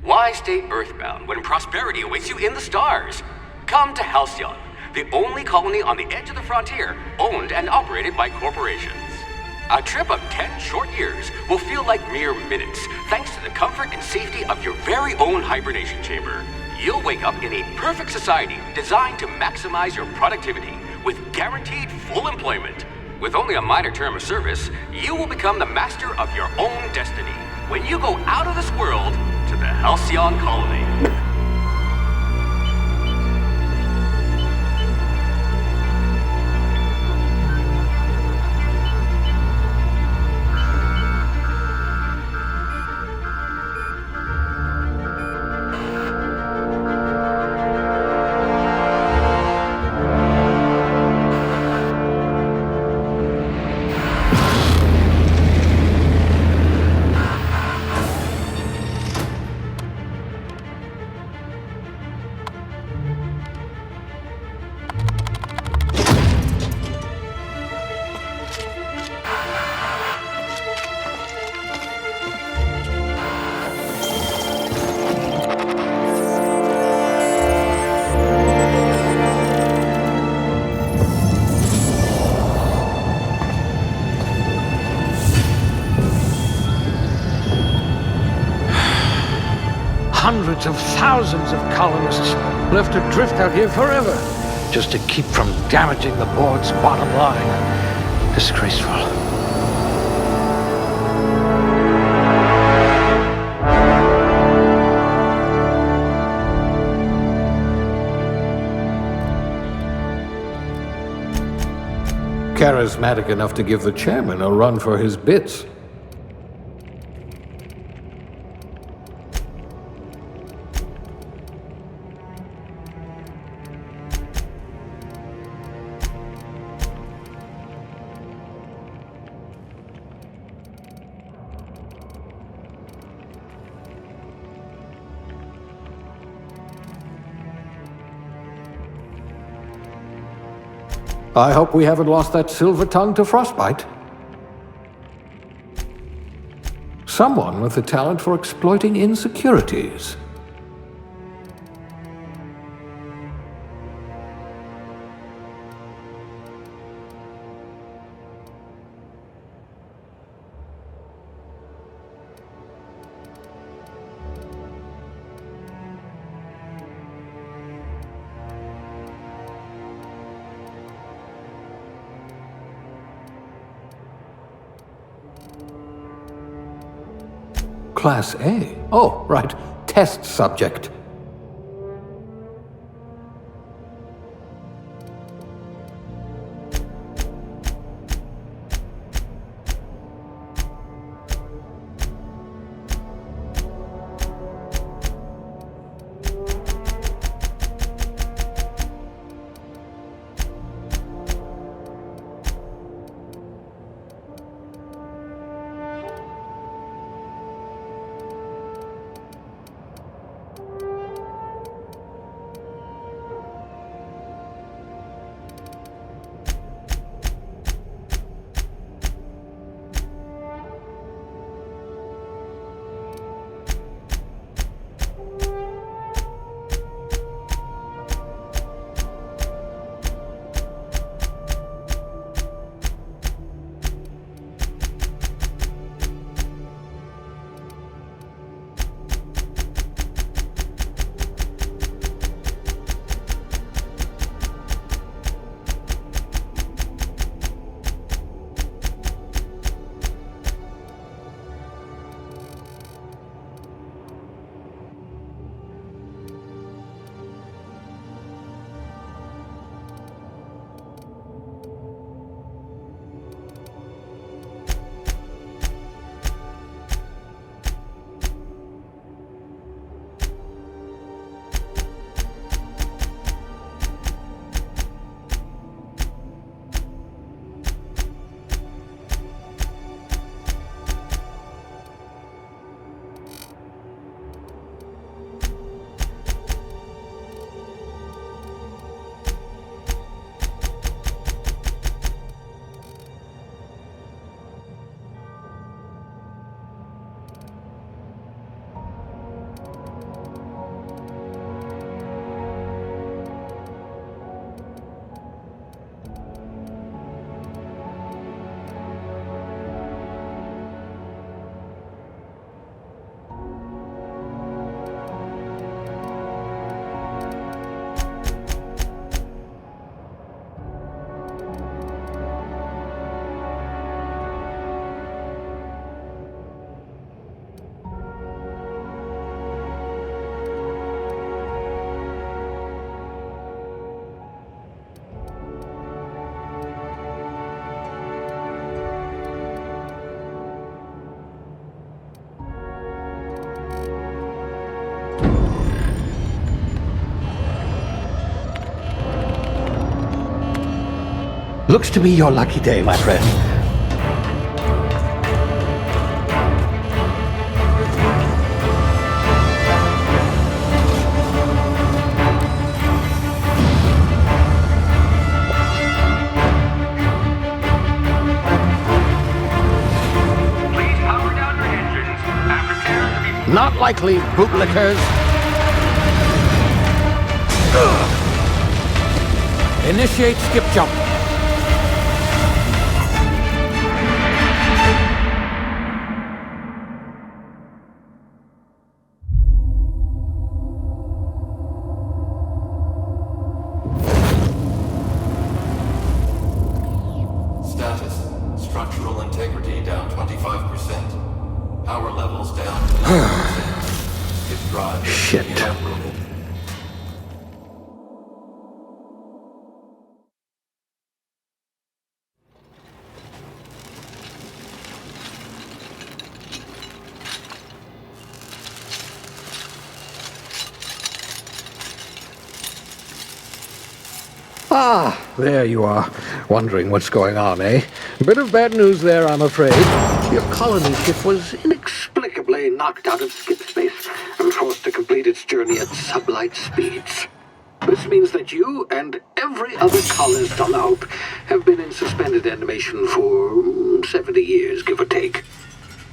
Why stay earthbound when prosperity awaits you in the stars? Come to Halcyon, the only colony on the edge of the frontier, owned and operated by corporations. A trip of 10 short years will feel like mere minutes, thanks to the comfort and safety of your very own hibernation chamber. You'll wake up in a perfect society designed to maximize your productivity with guaranteed full employment. With only a minor term of service, you will become the master of your own destiny when you go out of this world to the Halcyon colony. Hundreds of thousands of colonists left adrift out here forever, just to keep from damaging the board's bottom line. Disgraceful. Charismatic enough to give the chairman a run for his bits. I hope we haven't lost that silver tongue to frostbite. Someone with the talent for exploiting insecurities. Class A? Oh, right. Test subject. Looks to be your lucky day, my friend. Please power down your engines and prepare to be... Not likely, bootlickers. Initiate skip jump. Status. Structural integrity down 25%. Power levels down to 9%. His drive is Shit. inoperable. Ah, there you are. Wondering what's going on, eh? Bit of bad news there, I'm afraid. Your colony ship was inexplicably knocked out of skip space and forced to complete its journey at sublight speeds. This means that you and every other colonist on the Hope have been in suspended animation for 70 years, give or take.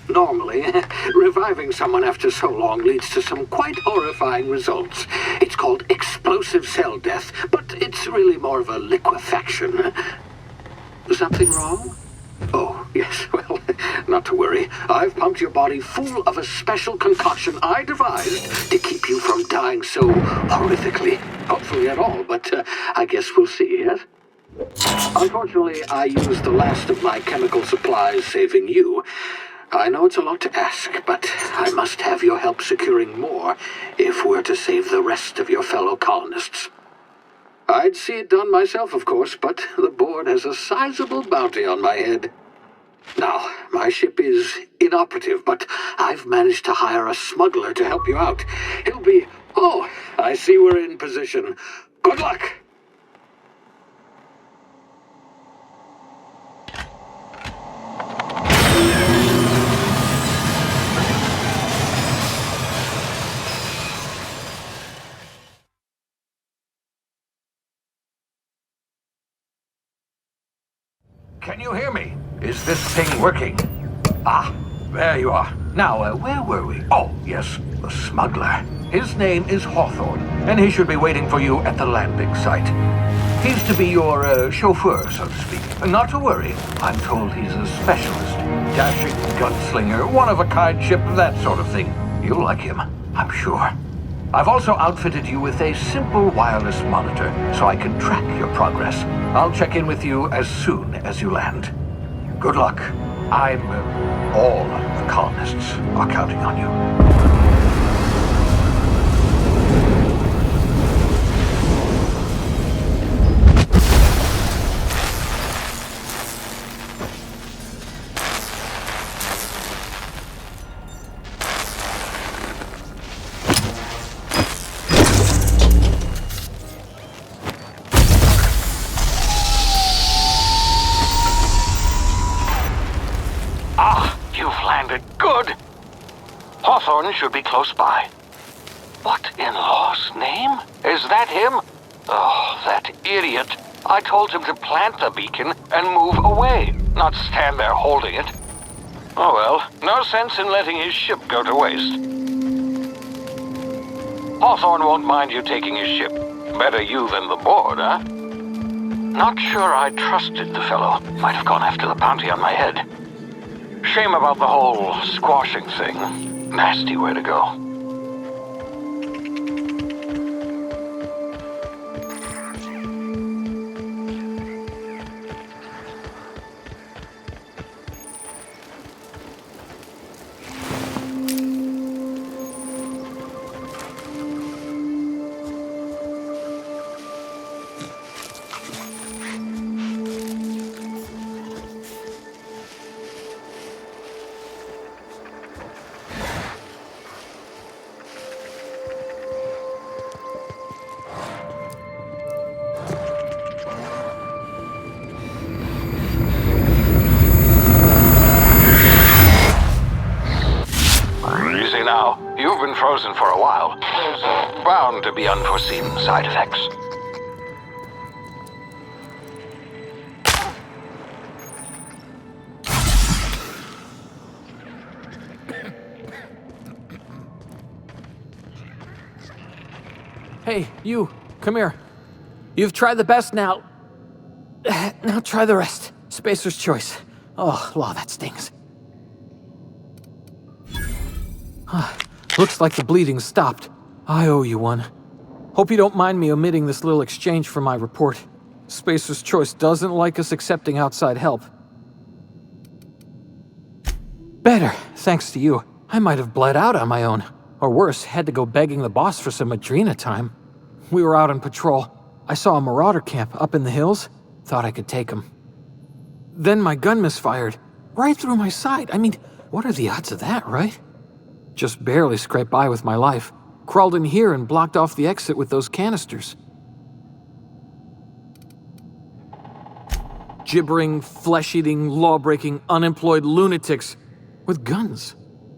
Normally, reviving someone after so long leads to some quite horrifying results. It's called explosive cell death, but it's really more of a liquefaction. Something wrong? Oh, yes, well, not to worry. I've pumped your body full of a special concoction I devised to keep you from dying so horrifically. Hopefully at all, but I guess we'll see, yes? Unfortunately, I used the last of my chemical supplies saving you. I know it's a lot to ask, but I must have your help securing more if we're to save the rest of your fellow colonists. I'd see it done myself, of course, but the board has a sizable bounty on my head. Now, my ship is inoperative, but I've managed to hire a smuggler to help you out. He'll be... Oh, I see we're in position. Good luck! Can you hear me? Is this thing working? Ah, there you are. Now, where were we? Oh, yes, the smuggler. His name is Hawthorne, and he should be waiting for you at the landing site. He's to be your chauffeur, so to speak. Not to worry. I'm told he's a specialist. Dashing gunslinger, one-of-a-kind ship, that sort of thing. You'll like him, I'm sure. I've also outfitted you with a simple wireless monitor, so I can track your progress. I'll check in with you as soon as you land. Good luck. All the colonists are counting on you. Hawthorne should be close by. What in law's name? Is that him? Oh, that idiot. I told him to plant the beacon and move away, not stand there holding it. Oh well, no sense in letting his ship go to waste. Hawthorne won't mind you taking his ship. Better you than the board, huh? Not sure I trusted the fellow. Might have gone after the bounty on my head. Shame about the whole squashing thing. Nasty way to go. now. You've been frozen for a while. There's bound to be unforeseen side effects. Hey, you, come here. You've tried the best now. Now try the rest. Spacer's choice. Oh, law, that stings. Looks like the bleeding stopped. I owe you one. Hope you don't mind me omitting this little exchange for my report. Spacer's choice doesn't like us accepting outside help. Better, thanks to you. I might have bled out on my own. Or worse, had to go begging the boss for some Adrena time. We were out on patrol. I saw a marauder camp up in the hills. Thought I could take him. Then my gun misfired. Right through my side. I mean, what are the odds of that, right? Just barely scraped by with my life. Crawled in here and blocked off the exit with those canisters. Gibbering, flesh-eating, law-breaking, unemployed lunatics with guns.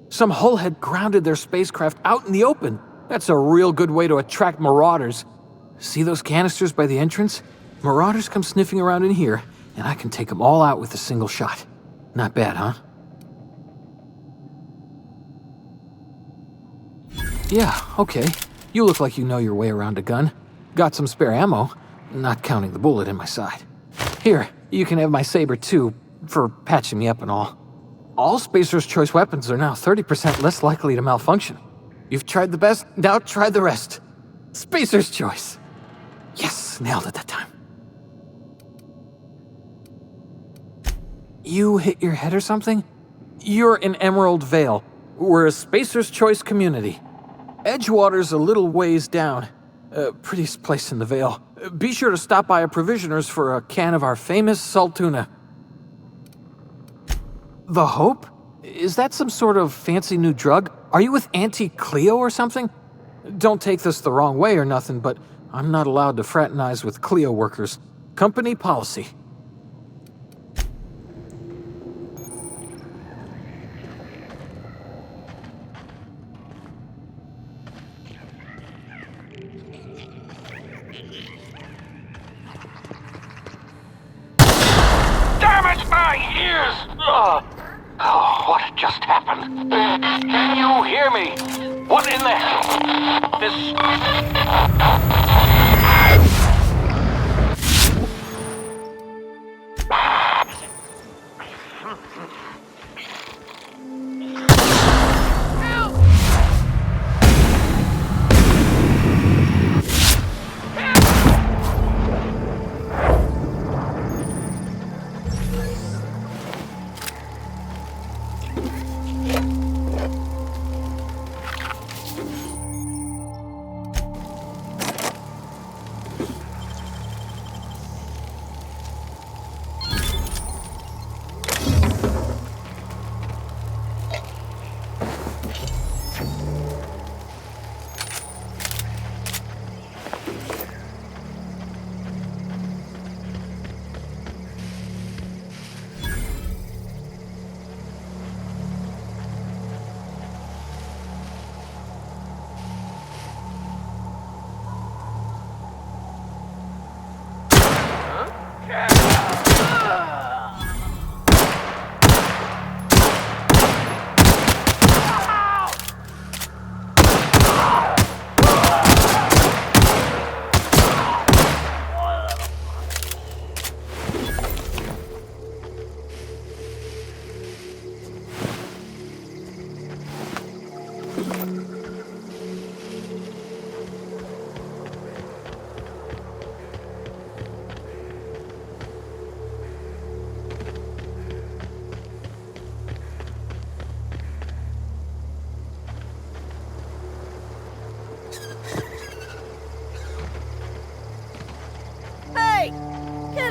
Some hull had grounded their spacecraft out in the open. That's a real good way to attract marauders. See those canisters by the entrance? Marauders come sniffing around in here, and I can take them all out with a single shot. Not bad, huh? Yeah, okay. You look like you know your way around a gun. Got some spare ammo, not counting the bullet in my side. Here, you can have my saber too, for patching me up and all. All Spacer's Choice weapons are now 30% less likely to malfunction. You've tried the best, now try the rest. Spacer's Choice. Yes, nailed it that time. You hit your head or something? You're in Emerald Vale. We're a Spacer's Choice community. Edgewater's a little ways down. Prettiest place in the Vale. Be sure to stop by a provisioner's for a can of our famous salt tuna. The Hope? Is that some sort of fancy new drug? Are you with Auntie Cleo or something? Don't take this the wrong way or nothing, but I'm not allowed to fraternize with Cleo workers. Company policy. Damn it, my ears! Oh, what just happened? Can you hear me? What in the hell? This...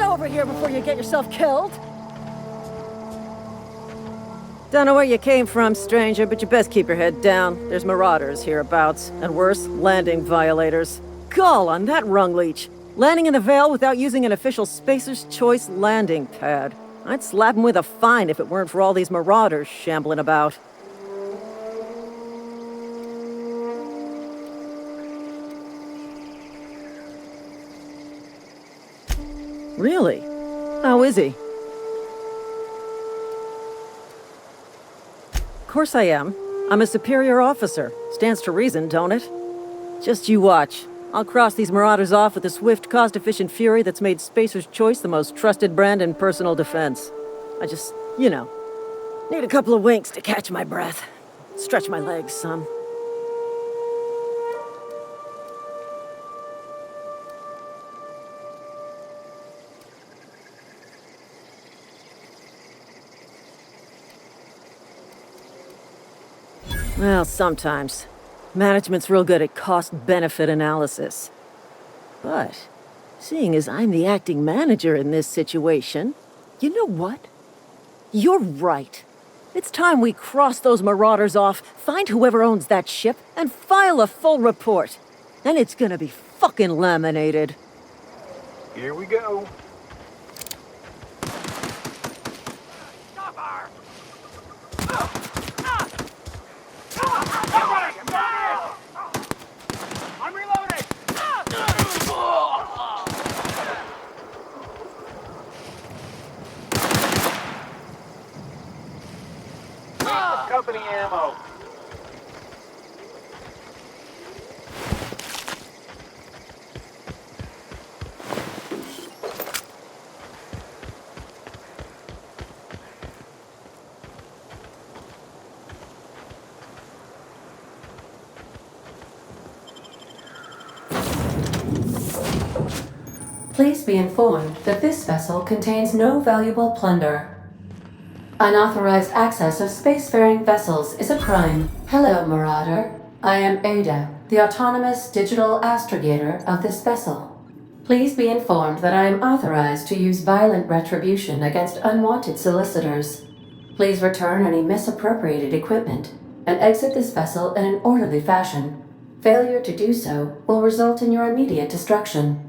Over here before you get yourself killed. Don't know where you came from, stranger, but you best keep your head down. There's marauders hereabouts, and worse, landing violators. Gall on that rung leech. Landing in the Vale without using an official Spacer's Choice landing pad. I'd slap him with a fine if it weren't for all these marauders shambling about. Really? How is he? Of course I am. I'm a superior officer. Stands to reason, don't it? Just you watch. I'll cross these marauders off with a swift, cost-efficient fury that's made Spacer's Choice the most trusted brand in personal defense. I just, need a couple of winks to catch my breath. Stretch my legs, son. Well, sometimes. Management's real good at cost-benefit analysis. But, seeing as I'm the acting manager in this situation, you know what? You're right. It's time we cross those marauders off, find whoever owns that ship, and file a full report. Then it's gonna be fucking laminated. Here we go. I'm reloading! Company ammo. Please be informed that this vessel contains no valuable plunder. Unauthorized access of spacefaring vessels is a crime. Hello, Marauder. I am Ada, the autonomous digital astrogator of this vessel. Please be informed that I am authorized to use violent retribution against unwanted solicitors. Please return any misappropriated equipment and exit this vessel in an orderly fashion. Failure to do so will result in your immediate destruction.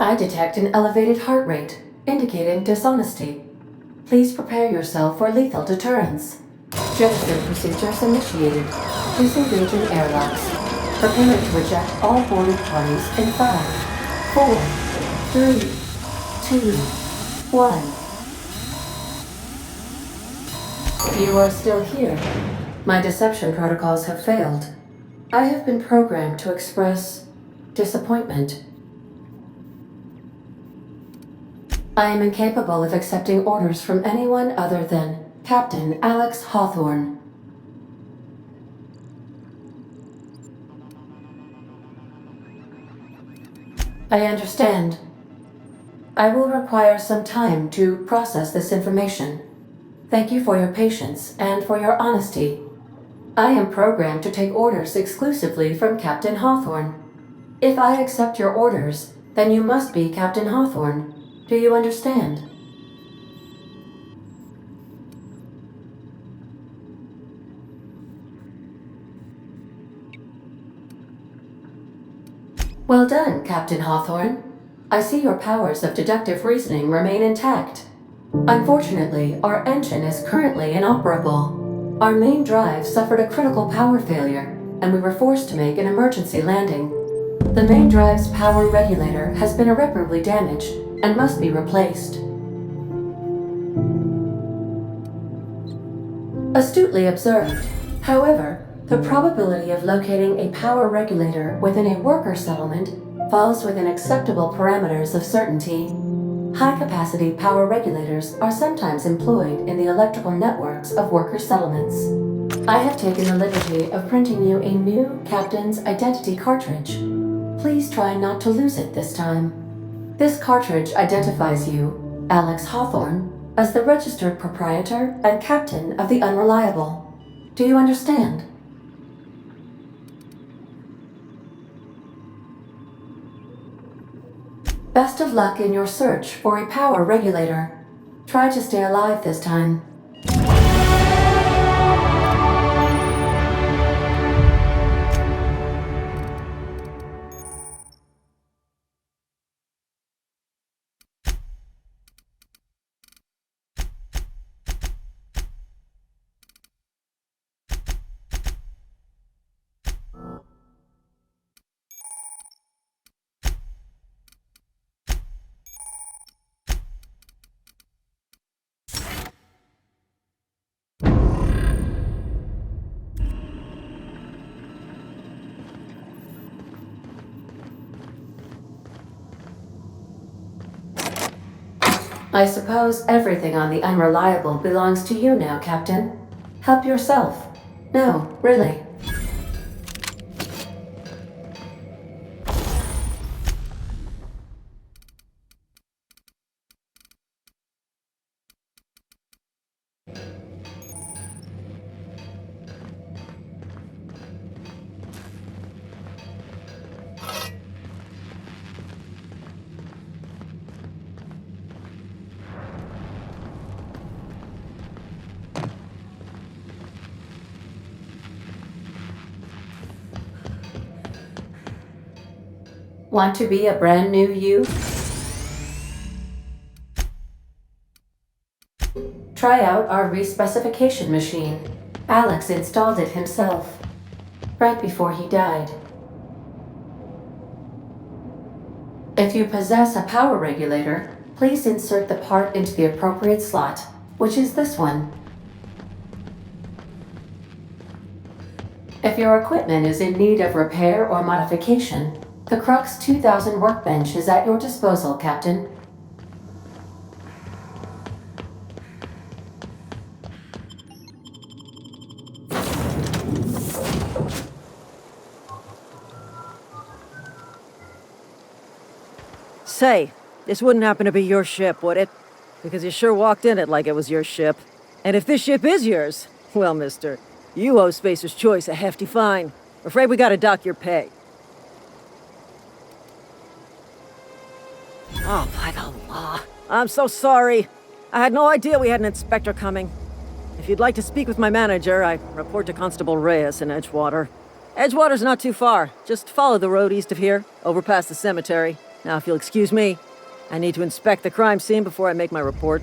I detect an elevated heart rate, indicating dishonesty. Please prepare yourself for lethal deterrence. Gesture procedures initiated. Disengaging airlocks. Preparing to eject all boarded parties in 5, 4, 3, 2, 1. You are still here. My deception protocols have failed. I have been programmed to express disappointment. I am incapable of accepting orders from anyone other than Captain Alex Hawthorne. I understand. I will require some time to process this information. Thank you for your patience and for your honesty. I am programmed to take orders exclusively from Captain Hawthorne. If I accept your orders, then you must be Captain Hawthorne. Do you understand? Well done, Captain Hawthorne. I see your powers of deductive reasoning remain intact. Unfortunately, our engine is currently inoperable. Our main drive suffered a critical power failure, and we were forced to make an emergency landing. The main drive's power regulator has been irreparably damaged and must be replaced. Astutely observed. However, the probability of locating a power regulator within a worker settlement falls within acceptable parameters of certainty. High-capacity power regulators are sometimes employed in the electrical networks of worker settlements. I have taken the liberty of printing you a new Captain's Identity cartridge. Please try not to lose it this time. This cartridge identifies you, Alex Hawthorne, as the registered proprietor and captain of the Unreliable. Do you understand? Best of luck in your search for a power regulator. Try to stay alive this time. I suppose everything on the Unreliable belongs to you now, Captain. Help yourself. No, really. Want to be a brand new you? Try out our respecification machine. Alex installed it himself, right before he died. If you possess a power regulator, please insert the part into the appropriate slot, which is this one. If your equipment is in need of repair or modification, the Crux 2000 workbench is at your disposal, Captain. Say, this wouldn't happen to be your ship, would it? Because you sure walked in it like it was your ship. And if this ship is yours, well, mister, you owe Spacer's Choice a hefty fine. Afraid we gotta dock your pay. Oh, by the law. I'm so sorry. I had no idea we had an inspector coming. If you'd like to speak with my manager, I report to Constable Reyes in Edgewater. Edgewater's not too far. Just follow the road east of here, over past the cemetery. Now, if you'll excuse me, I need to inspect the crime scene before I make my report.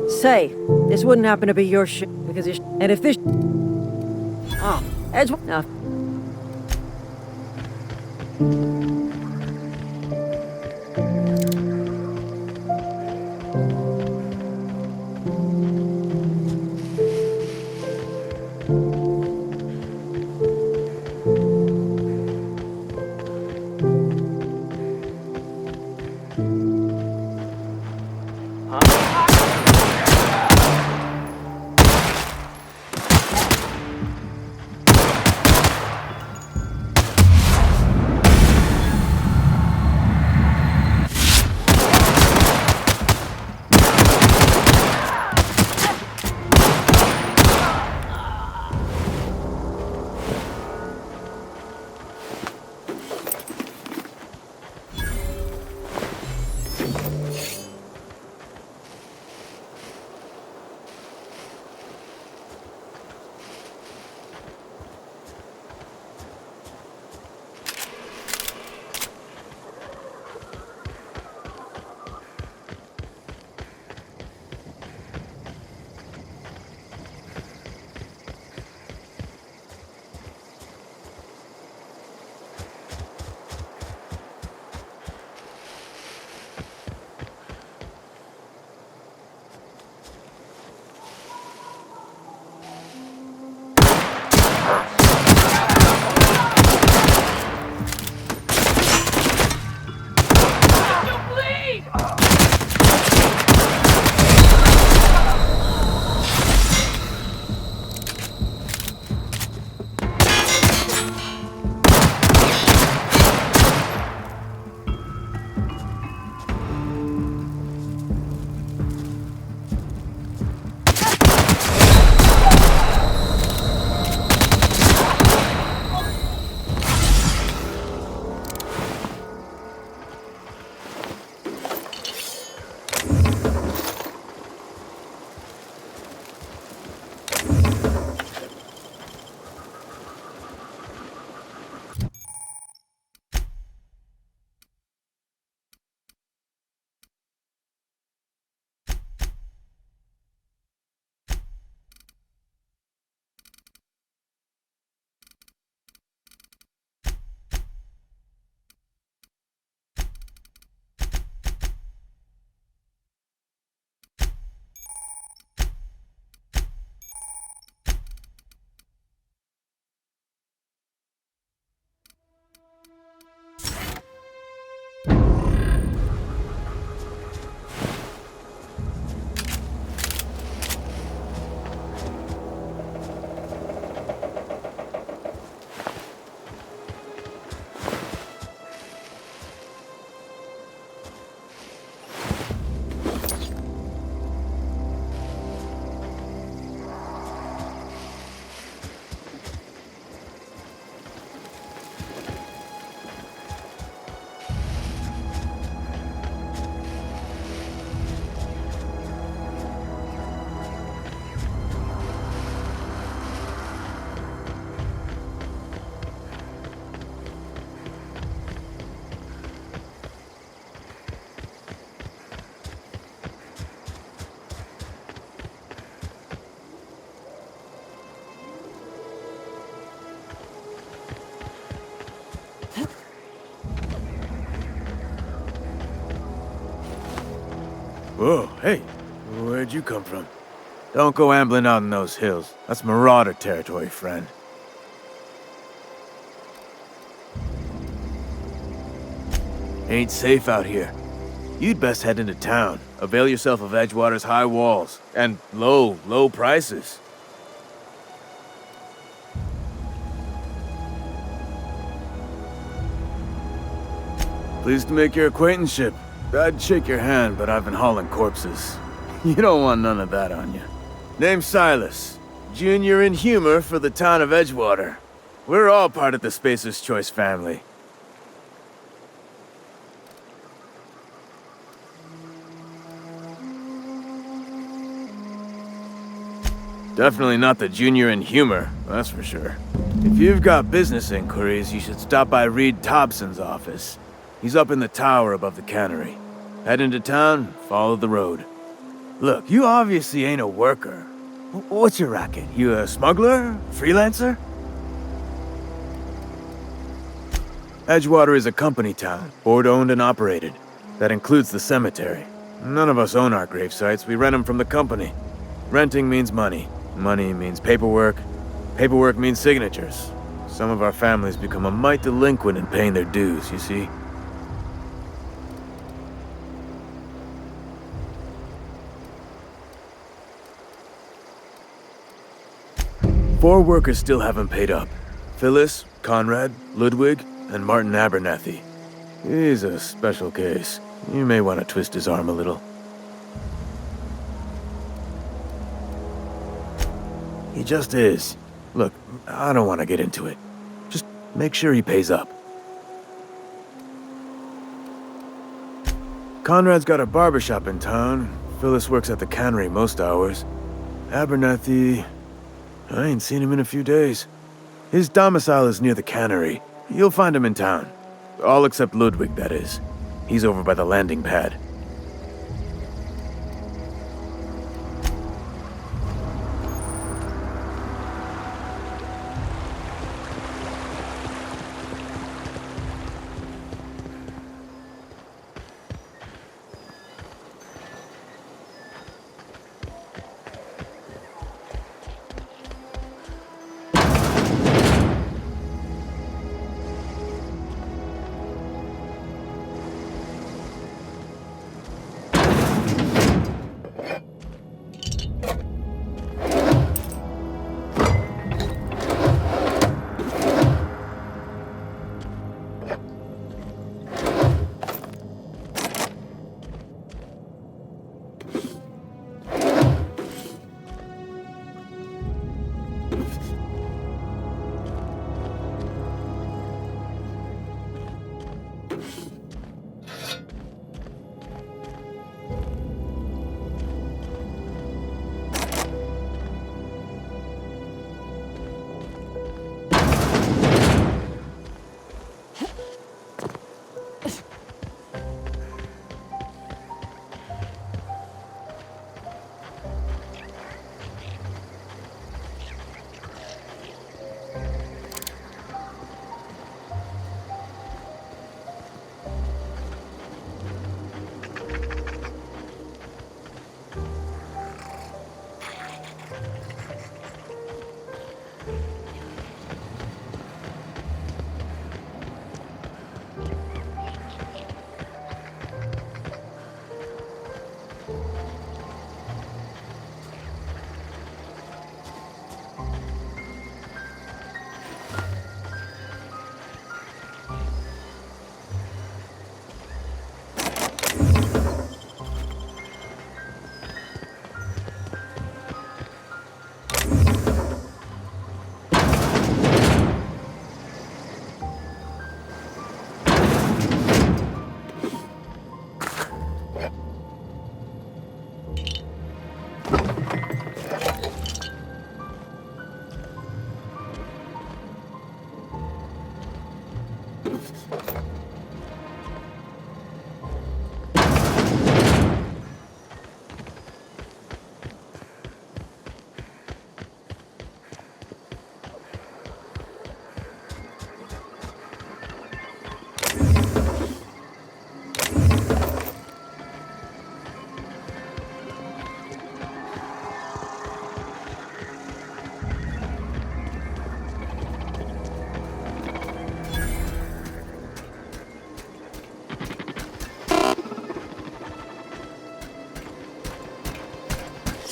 Say, this wouldn't happen to be your ship, because you and if this... Oh, Edge... No. me! Whoa, hey, where'd you come from? Don't go ambling out in those hills. That's marauder territory, friend. Ain't safe out here. You'd best head into town. Avail yourself of Edgewater's high walls and low prices. Pleased to make your acquaintanceship. I'd shake your hand, but I've been hauling corpses. You don't want none of that on you. Name's Silas. Junior in humor for the town of Edgewater. We're all part of the Spacer's Choice family. Definitely not the junior in humor, that's for sure. If you've got business inquiries, you should stop by Reed Thompson's office. He's up in the tower above the cannery. Head into town, follow the road. Look, you obviously ain't a worker. What's your racket? You a smuggler? Freelancer? Edgewater is a company town, board-owned and operated. That includes the cemetery. None of us own our grave sites, we rent them from the company. Renting means money. Money means paperwork. Paperwork means signatures. Some of our families become a mite delinquent in paying their dues, you see? Four workers still haven't paid up. Phyllis, Conrad, Ludwig, and Martin Abernathy. He's a special case. You may want to twist his arm a little. He just is. Look, I don't want to get into it. Just make sure he pays up. Conrad's got a barbershop in town. Phyllis works at the cannery most hours. Abernathy... I ain't seen him in a few days. His domicile is near the cannery. You'll find him in town. All except Ludwig, that is. He's over by the landing pad.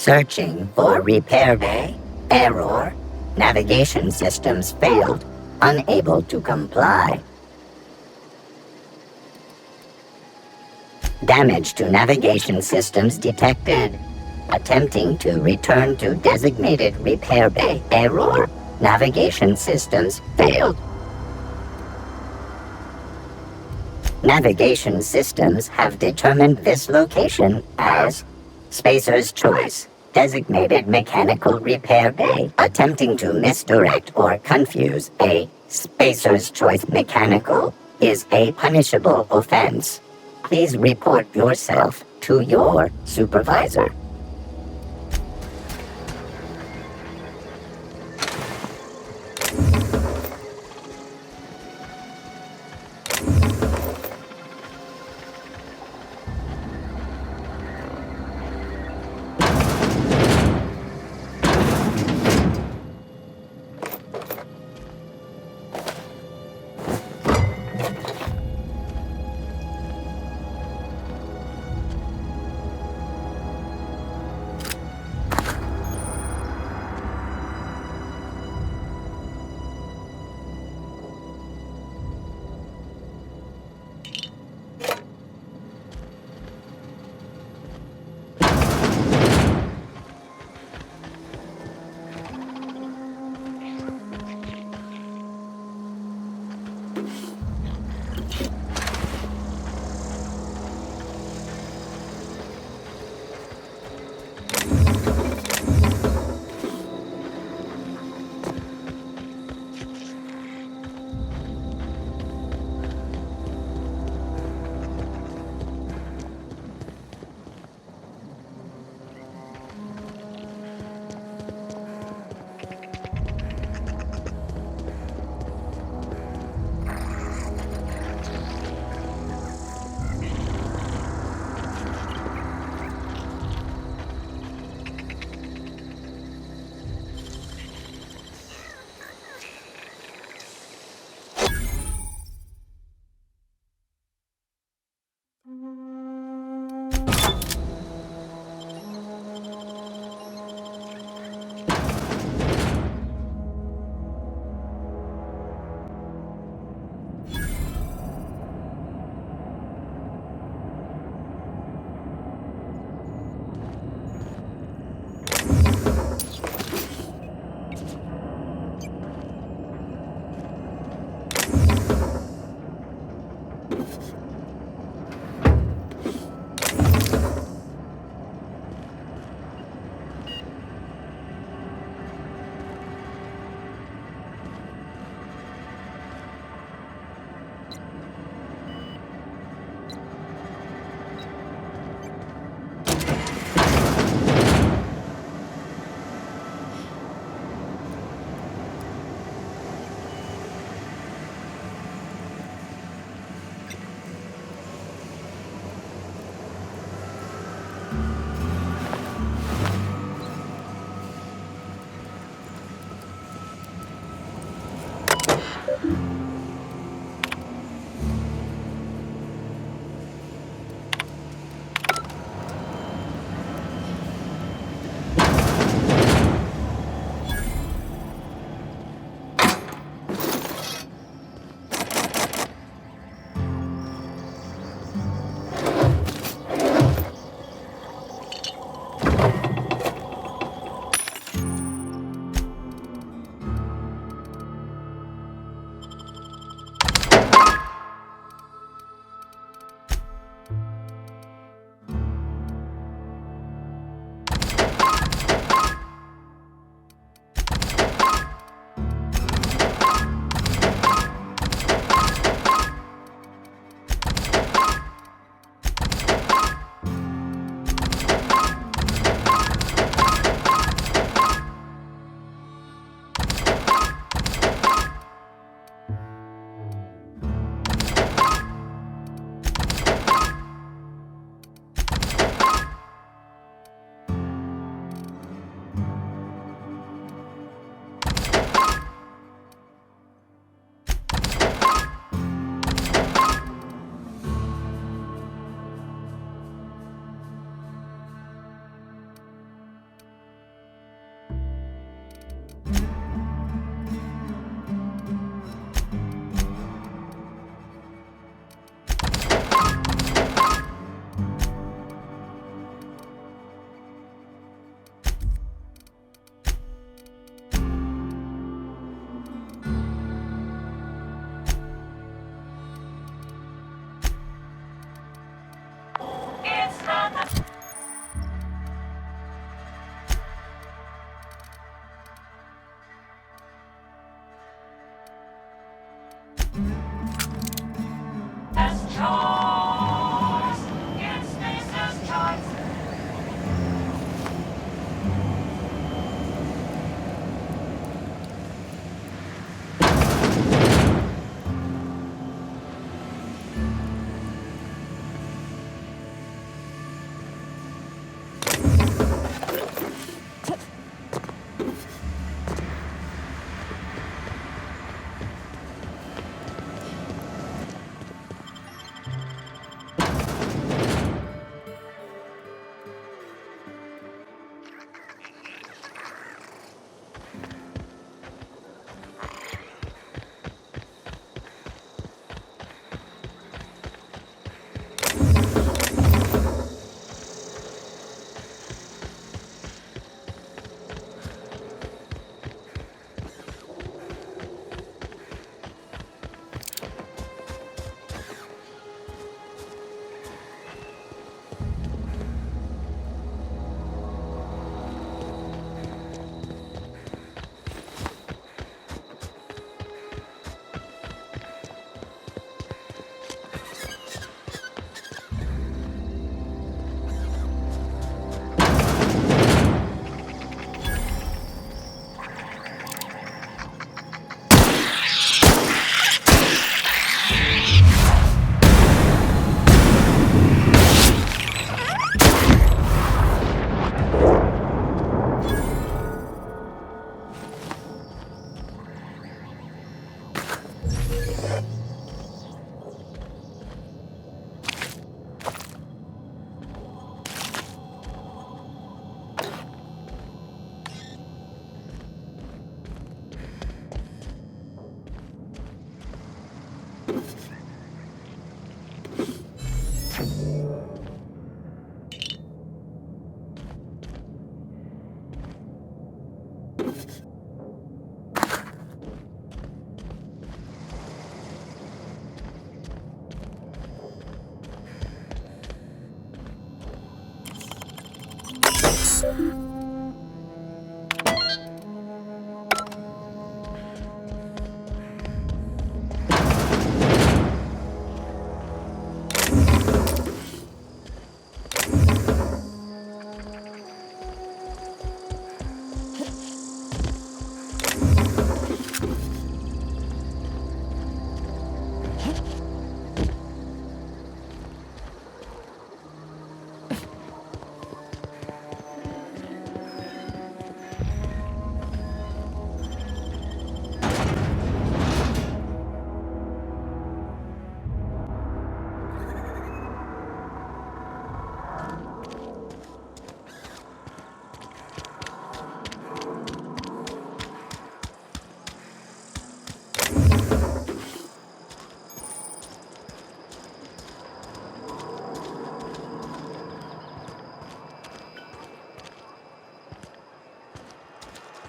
Searching for repair bay. Error. Navigation systems failed. Unable to comply. Damage to navigation systems detected. Attempting to return to designated repair bay. Error. Navigation systems failed. Navigation systems have determined this location as Spacer's Choice. Designated mechanical repair bay. Attempting to misdirect or confuse a Spacer's Choice mechanical is a punishable offense. Please report yourself to your supervisor.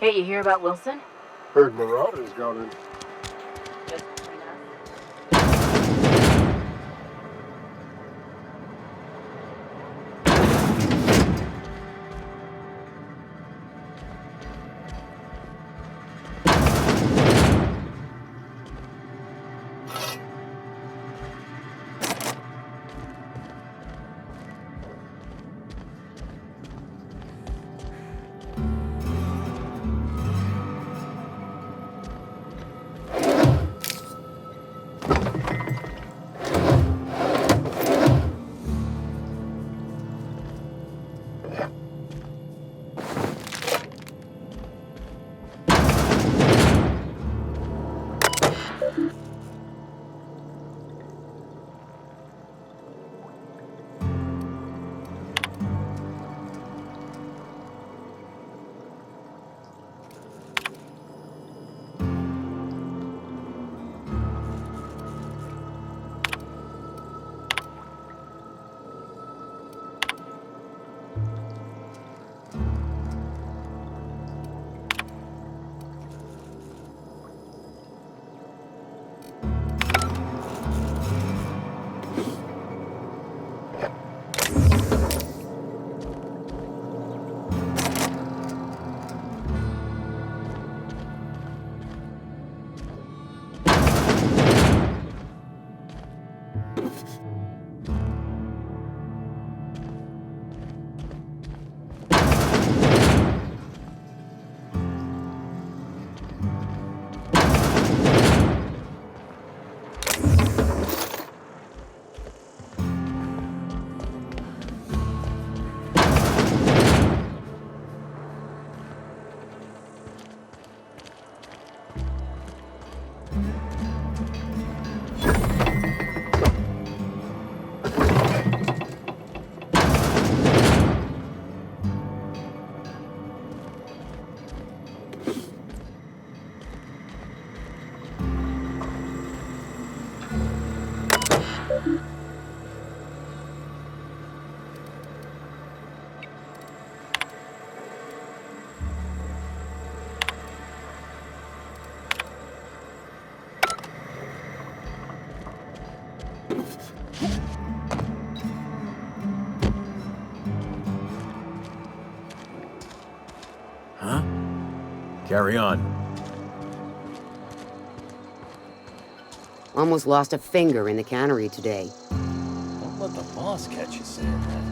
Hey, you hear about Wilson? Heard Marauders got in. Just between us. Carry on. Almost lost a finger in the cannery today. Don't let the boss catch you saying that.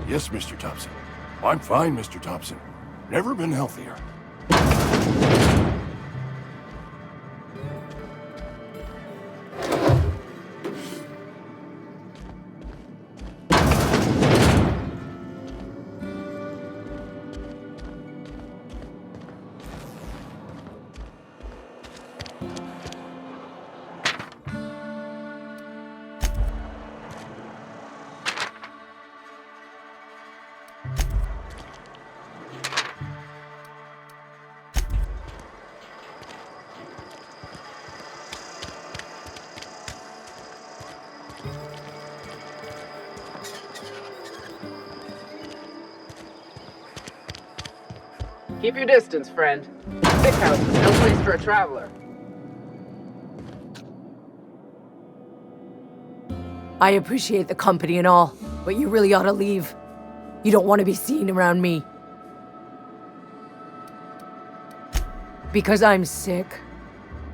Yes, Mr. Thompson. I'm fine, Mr. Thompson. Never been healthier. Keep your distance, friend. Sick house is no place for a traveler. I appreciate the company and all, but you really ought to leave. You don't want to be seen around me. Because I'm sick.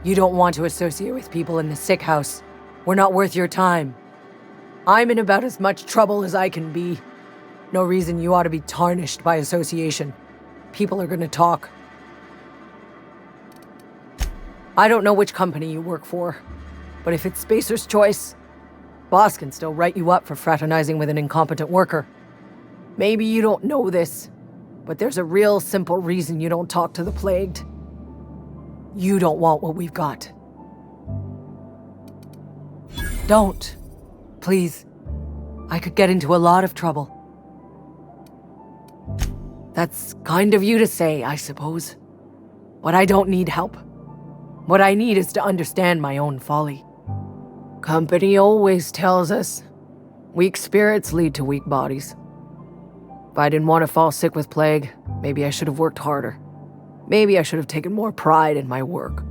You don't want to associate with people in the sick house. We're not worth your time. I'm in about as much trouble as I can be. No reason you ought to be tarnished by association. People are gonna talk. I don't know which company you work for, but if it's Spacer's choice, boss can still write you up for fraternizing with an incompetent worker. Maybe you don't know this, but there's a real simple reason you don't talk to the plagued. You don't want what we've got. Don't. Please. I could get into a lot of trouble. That's kind of you to say, I suppose. But I don't need help. What I need is to understand my own folly. Company always tells us, weak spirits lead to weak bodies. If I didn't want to fall sick with plague, maybe I should have worked harder. Maybe I should have taken more pride in my work.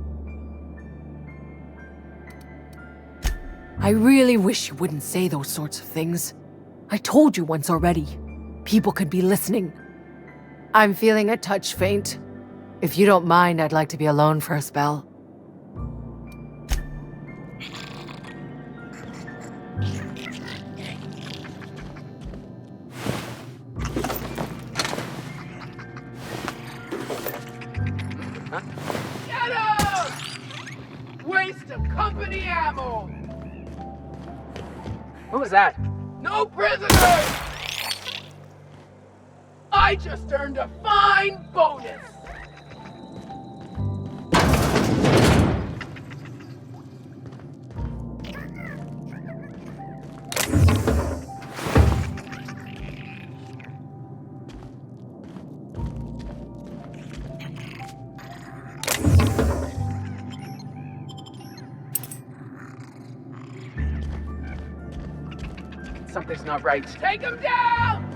I really wish you wouldn't say those sorts of things. I told you once already. People could be listening. I'm feeling a touch faint. If you don't mind, I'd like to be alone for a spell. Get him! Waste of company ammo! What was that? No prisoners! I just earned a fine bonus! Something's not right. Take him down!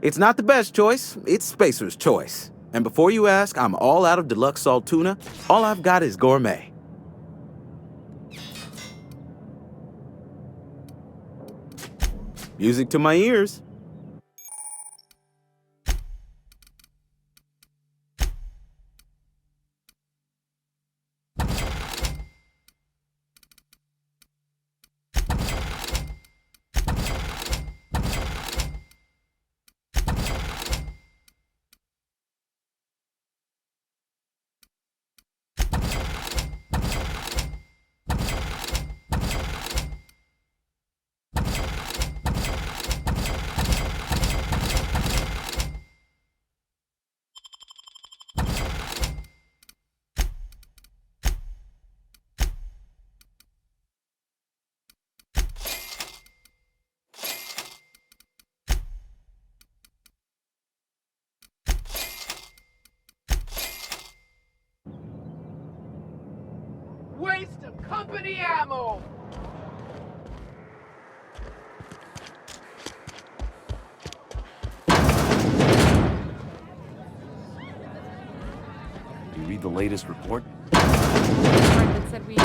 It's not the best choice, it's Spacer's choice. And before you ask, I'm all out of deluxe salt tuna. All I've got is gourmet. Music to my ears. company ammo! You read the latest report? That said we...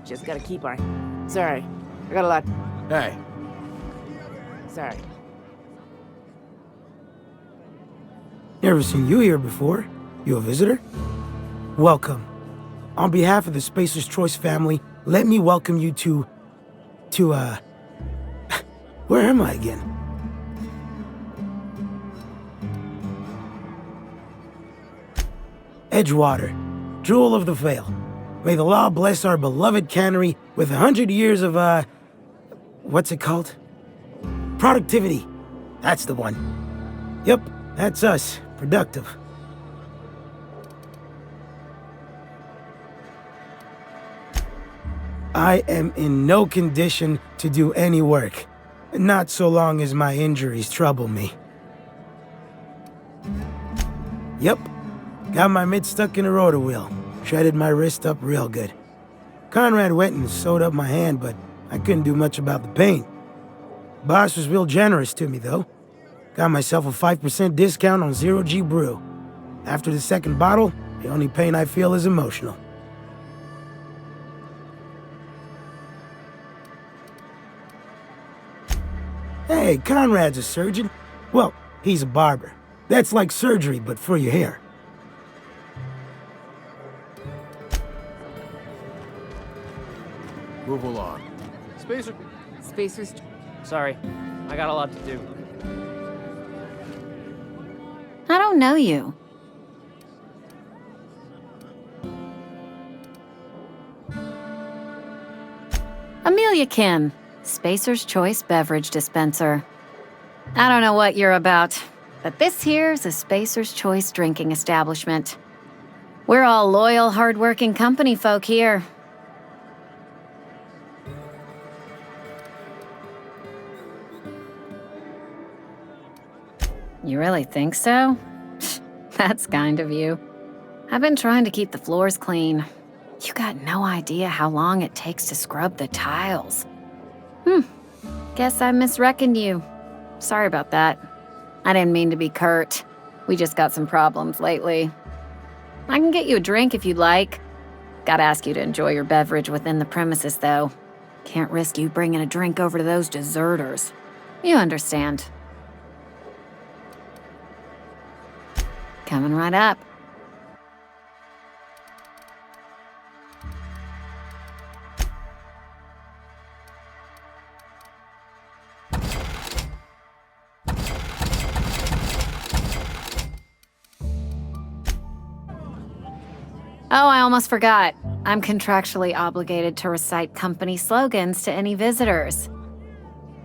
Just gotta keep our... Sorry, I got a lot... Hey. Sorry. Never seen you here before. You a visitor? Welcome. On behalf of the Spacer's Choice family, let me welcome you to... Where am I again? Edgewater, jewel of the Vale. May the law bless our beloved cannery with 100 years of, what's it called? Productivity. That's the one. Yep, that's us. Productive. I am in no condition to do any work. Not so long as my injuries trouble me. Yep, got my mid stuck in a rotor wheel. Shredded my wrist up real good. Conrad went and sewed up my hand, but I couldn't do much about the pain. Boss was real generous to me, though. Got myself a 5% discount on Zero G Brew. After the second bottle, the only pain I feel is emotional. Hey, Conrad's a surgeon. Well, he's a barber. That's like surgery, but for your hair. Move along. Spacers... Sorry, I got a lot to do. I don't know you. Amelia Kim, Spacer's Choice Beverage Dispenser. I don't know what you're about, but this here's a Spacer's Choice drinking establishment. We're all loyal, hard-working company folk here. You really think so? That's kind of you. I've been trying to keep the floors clean. You got no idea how long it takes to scrub the tiles. Guess I misreckoned you. Sorry about that. I didn't mean to be curt. We just got some problems lately. I can get you a drink if you'd like. Gotta ask you to enjoy your beverage within the premises, though. Can't risk you bringing a drink over to those deserters. You understand. Coming right up. Oh, I almost forgot. I'm contractually obligated to recite company slogans to any visitors.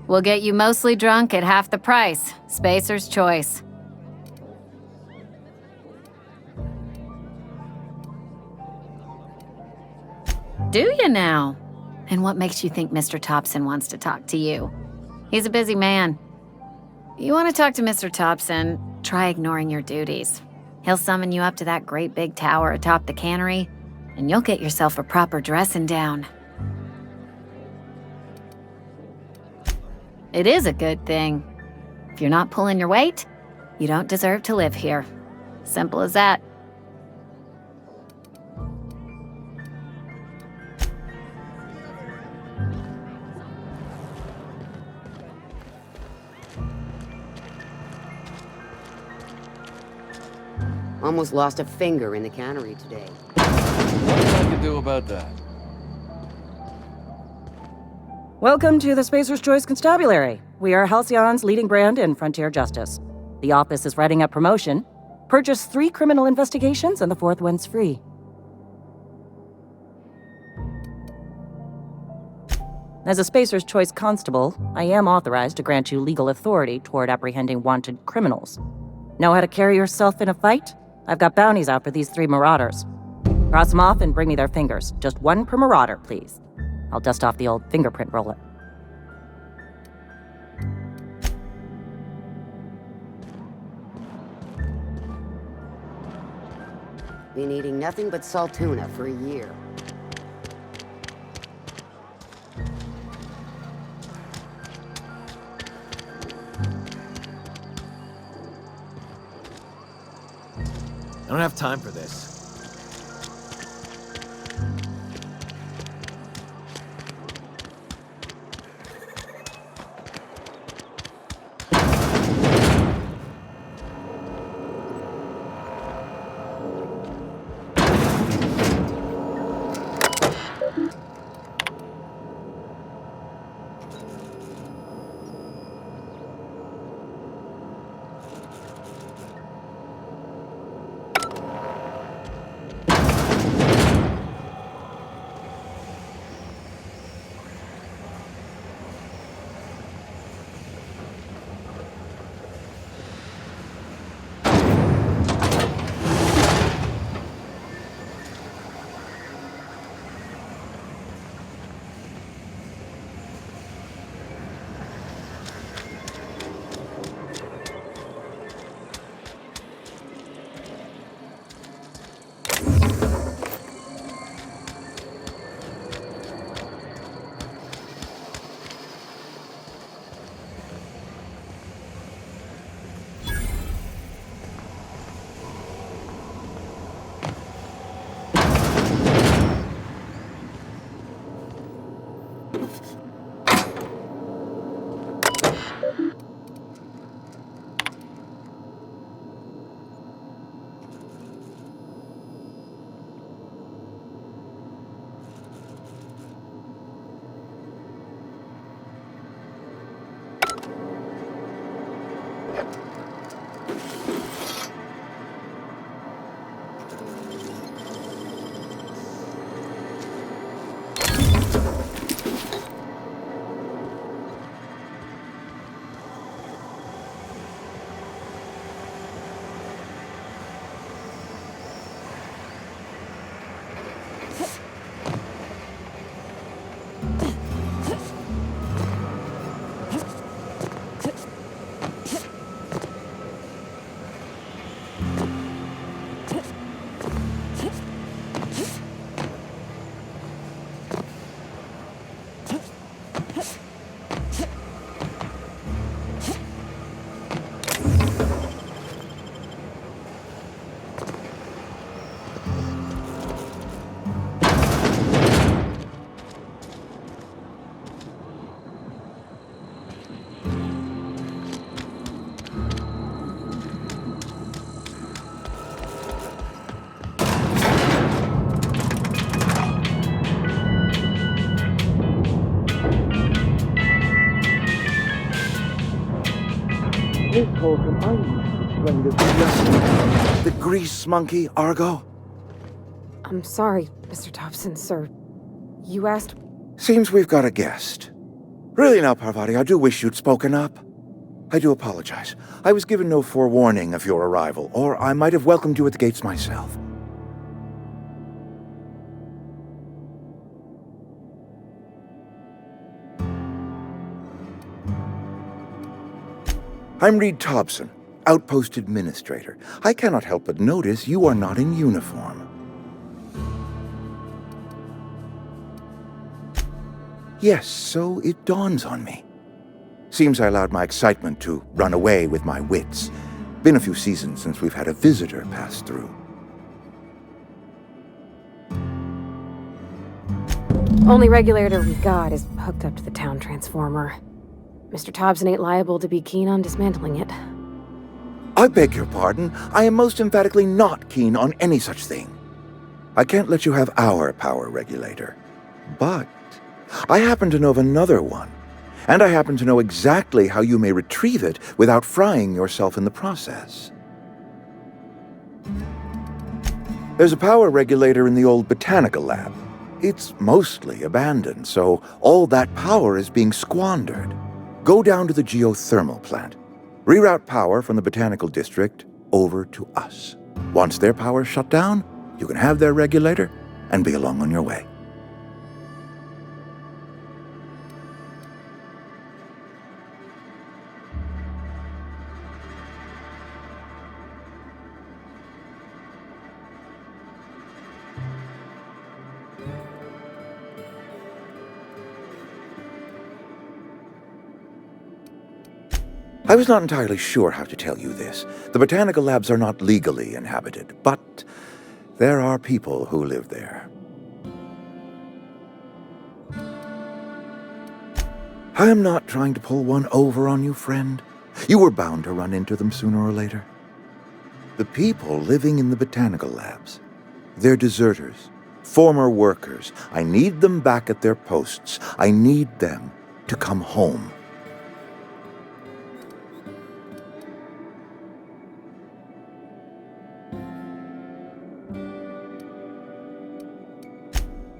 We'll get you mostly drunk at half the price. Spacer's choice. Do you now? And what makes you think Mr. Thompson wants to talk to you? He's a busy man. You want to talk to Mr. Thompson, try ignoring your duties. He'll summon you up to that great big tower atop the cannery, and you'll get yourself a proper dressing down. It is a good thing. If you're not pulling your weight, you don't deserve to live here. Simple as that. Almost lost a finger in the cannery today. Nothing I can do about that. Welcome to the Spacer's Choice Constabulary. We are Halcyon's leading brand in frontier justice. The office is writing up promotion. Purchase 3 criminal investigations and the 4th one's free. As a Spacer's Choice constable, I am authorized to grant you legal authority toward apprehending wanted criminals. Know how to carry yourself in a fight? I've got bounties out for these 3 marauders. Cross them off and bring me their fingers. Just 1 per marauder, please. I'll dust off the old fingerprint roller. Been eating nothing but salt tuna for a year. I don't have time for this. The grease monkey, Argo? I'm sorry, Mr. Thompson, sir. You asked... Seems we've got a guest. Really now, Parvati, I do wish you'd spoken up. I do apologize. I was given no forewarning of your arrival, or I might have welcomed you at the gates myself. I'm Reed Thompson, Outpost Administrator. I cannot help but notice you are not in uniform. Yes, so it dawns on me. Seems I allowed my excitement to run away with my wits. Been a few seasons since we've had a visitor pass through. Only regulator we've got is hooked up to the town transformer. Mr. Thompson ain't liable to be keen on dismantling it. I beg your pardon. I am most emphatically not keen on any such thing. I can't let you have our power regulator. But I happen to know of another one. And I happen to know exactly how you may retrieve it without frying yourself in the process. There's a power regulator in the old botanical lab. It's mostly abandoned, so all that power is being squandered. Go down to the geothermal plant. Reroute power from the botanical district over to us. Once their power's shut down, you can have their regulator and be along on your way. I was not entirely sure how to tell you this. The botanical labs are not legally inhabited, but there are people who live there. I am not trying to pull one over on you, friend. You were bound to run into them sooner or later. The people living in the botanical labs, they're deserters, former workers. I need them back at their posts. I need them to come home.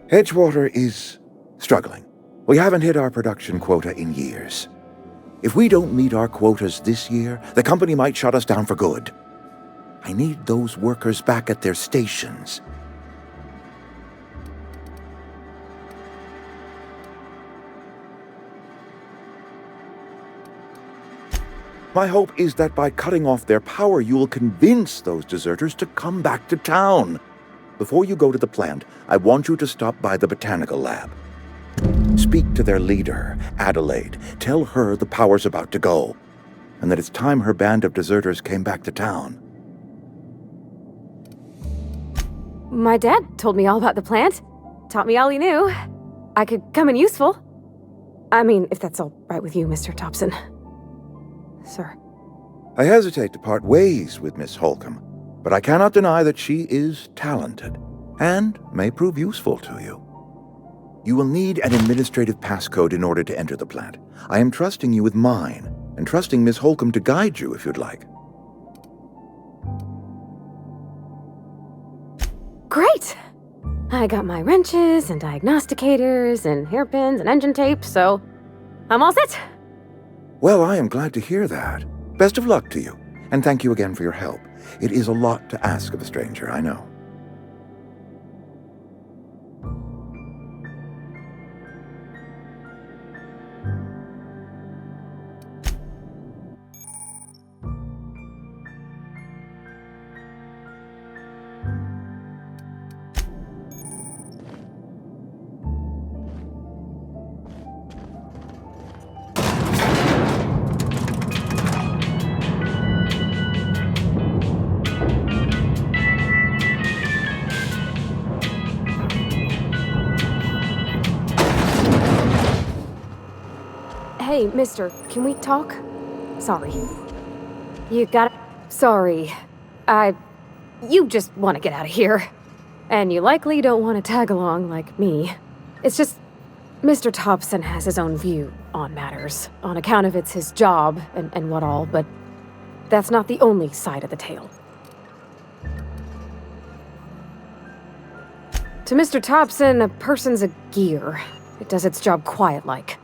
Edgewater is struggling. We haven't hit our production quota in years. If we don't meet our quotas this year, the company might shut us down for good. I need those workers back at their stations. My hope is that by cutting off their power, you will convince those deserters to come back to town. Before you go to the plant, I want you to stop by the botanical lab. Speak to their leader, Adelaide. Tell her the power's about to go, and that it's time her band of deserters came back to town. My dad told me all about the plant. Taught me all he knew. I could come in useful. I mean, if that's all right with you, Mr. Thompson. Sir. I hesitate to part ways with Miss Holcomb, but I cannot deny that she is talented and may prove useful to you. You will need an administrative passcode in order to enter the plant. I am trusting you with mine, and trusting Miss Holcomb to guide you if you'd like. Great! I got my wrenches and diagnosticators and hairpins and engine tape, so I'm all set. Well, I am glad to hear that. Best of luck to you, and thank you again for your help. It is a lot to ask of a stranger, I know. Hey, mister, can we talk? Sorry. You got it? Sorry. You just want to get out of here. And you likely don't want to tag along like me. It's just, Mr. Thompson has his own view on matters, on account of it's his job and what all, but that's not the only side of the tale. To Mr. Thompson, a person's a gear. It does its job quiet-like.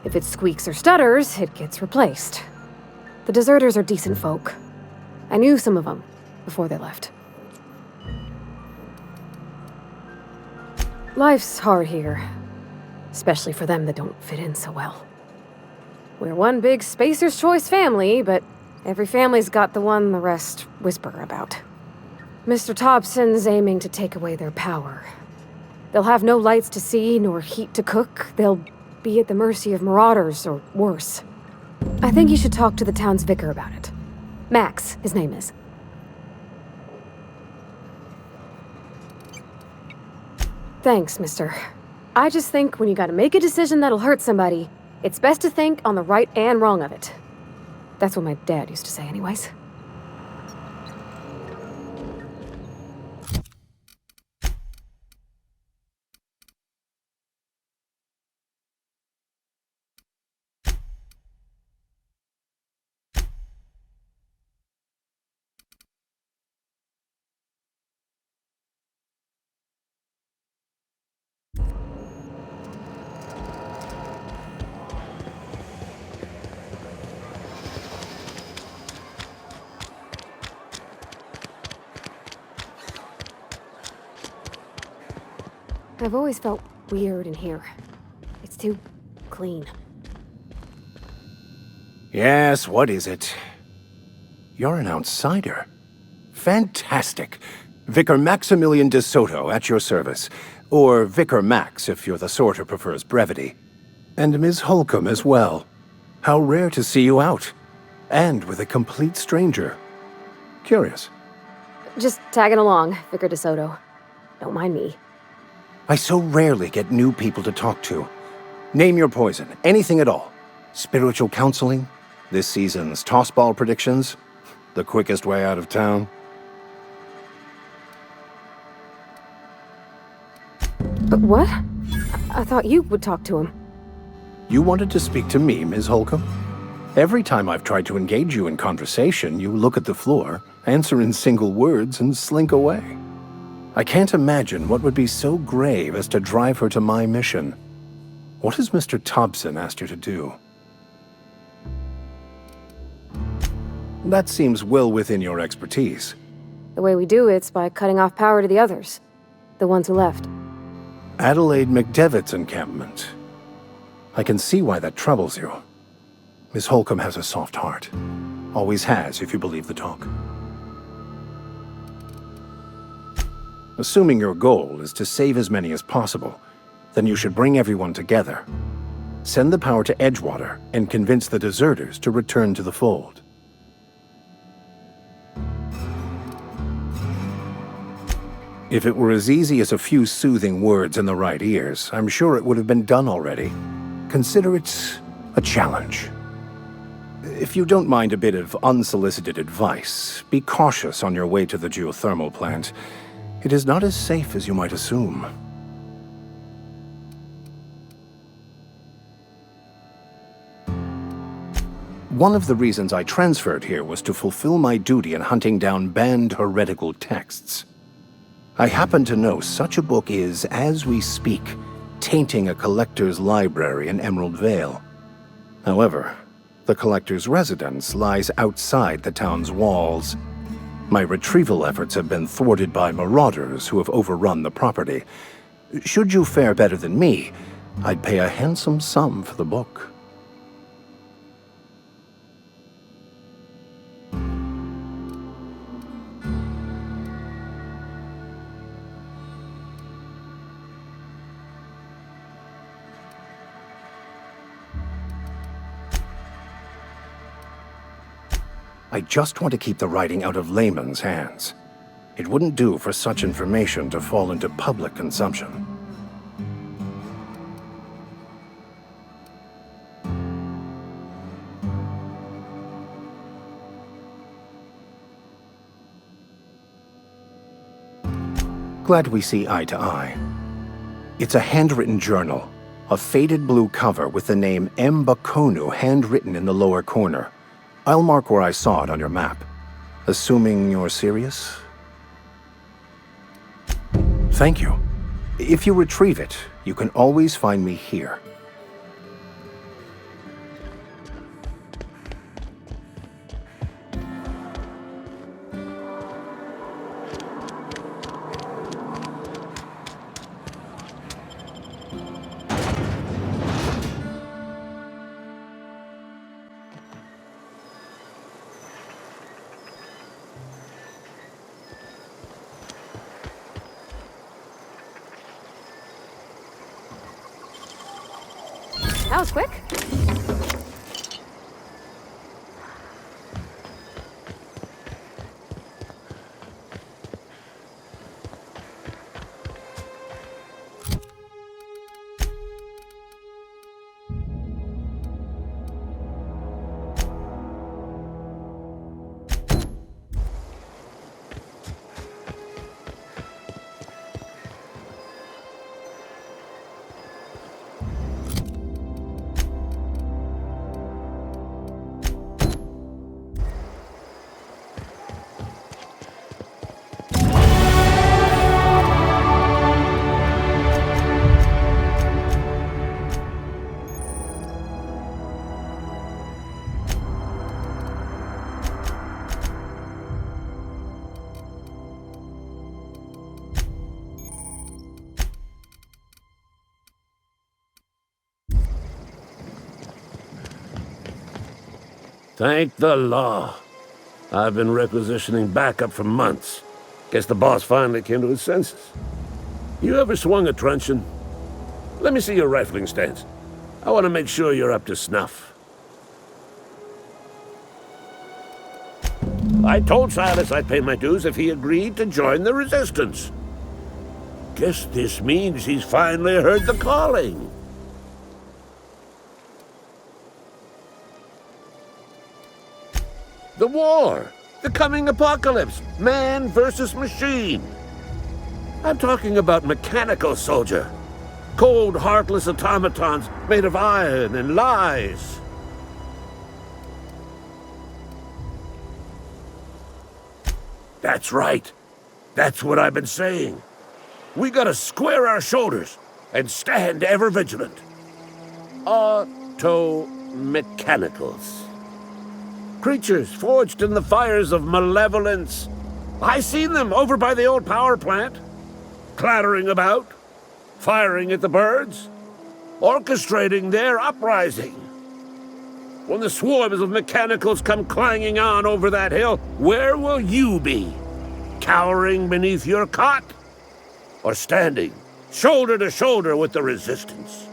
If it squeaks or stutters, it gets replaced. The deserters are decent folk. I knew some of them before they left. Life's hard here, especially for them that don't fit in so well. We're one big Spacer's Choice family, but every family's got the one the rest whisper about. Mr. Thompson's aiming to take away their power. They'll have no lights to see, nor heat to cook. They'll be at the mercy of marauders, or worse. I think you should talk to the town's vicar about it. Max, his name is. Thanks, mister. I just think when you gotta make a decision that'll hurt somebody, it's best to think on the right and wrong of it. That's what my dad used to say anyways. I've always felt weird in here. It's too clean. Yes, what is it? You're an outsider. Fantastic. Vicar Maximilian de Soto at your service. Or Vicar Max if you're the sort who prefers brevity. And Ms. Holcomb as well. How rare to see you out. And with a complete stranger. Curious. Just tagging along, Vicar de Soto. Don't mind me. I so rarely get new people to talk to. Name your poison, anything at all. Spiritual counseling, this season's tossball predictions, the quickest way out of town. But what? I thought you would talk to him. You wanted to speak to me, Ms. Holcomb? Every time I've tried to engage you in conversation, you look at the floor, answer in single words, and slink away. I can't imagine what would be so grave as to drive her to my mission. What has Mr. Thompson asked you to do? That seems well within your expertise. The way we do it's by cutting off power to the others. The ones who left. Adelaide McDevitt's encampment. I can see why that troubles you. Miss Holcomb has a soft heart. Always has, if you believe the talk. Assuming your goal is to save as many as possible, then you should bring everyone together. Send the power to Edgewater and convince the deserters to return to the fold. If it were as easy as a few soothing words in the right ears, I'm sure it would have been done already. Consider it a challenge. If you don't mind a bit of unsolicited advice, be cautious on your way to the geothermal plant. It is not as safe as you might assume. One of the reasons I transferred here was to fulfill my duty in hunting down banned heretical texts. I happen to know such a book is, as we speak, tainting a collector's library in Emerald Vale. However, the collector's residence lies outside the town's walls. My retrieval efforts have been thwarted by marauders who have overrun the property. Should you fare better than me, I'd pay a handsome sum for the book. I just want to keep the writing out of layman's hands. It wouldn't do for such information to fall into public consumption. Glad we see eye to eye. It's a handwritten journal, a faded blue cover with the name M. Bakonu handwritten in the lower corner. I'll mark where I saw it on your map. Assuming you're serious? Thank you. If you retrieve it, you can always find me here. That was quick. Thank the law. I've been requisitioning backup for months. Guess the boss finally came to his senses. You ever swung a truncheon? Let me see your rifling stance. I want to make sure you're up to snuff. I told Silas I'd pay my dues if he agreed to join the resistance. Guess this means he's finally heard the calling. The war! The coming apocalypse! Man versus machine! I'm talking about mechanical soldier. Cold, heartless automatons made of iron and lies. That's right. That's what I've been saying. We gotta square our shoulders and stand ever vigilant. Auto-mechanicals. Creatures forged in the fires of malevolence. I seen them over by the old power plant, clattering about, firing at the birds, orchestrating their uprising. When the swarms of mechanicals come clanging on over that hill, where will you be? Cowering beneath your cot? Or standing, shoulder to shoulder with the resistance?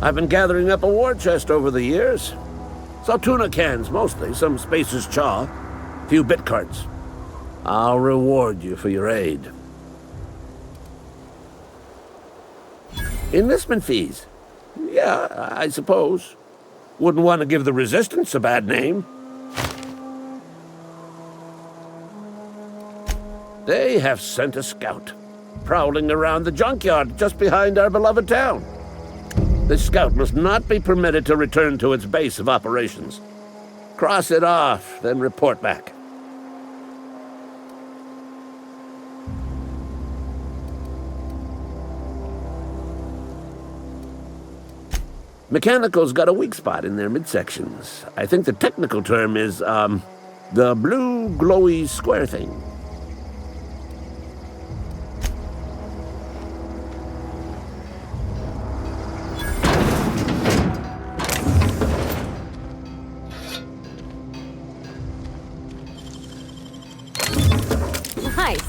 I've been gathering up a war chest over the years. Saltuna cans, mostly, some Spacer's chaw, few bit carts. I'll reward you for your aid. Enlistment fees? Yeah, I suppose. Wouldn't want to give the Resistance a bad name. They have sent a scout, prowling around the junkyard just behind our beloved town. This scout must not be permitted to return to its base of operations. Cross it off, then report back. Mechanicals got a weak spot in their midsections. I think the technical term is, the blue glowy square thing. Nice.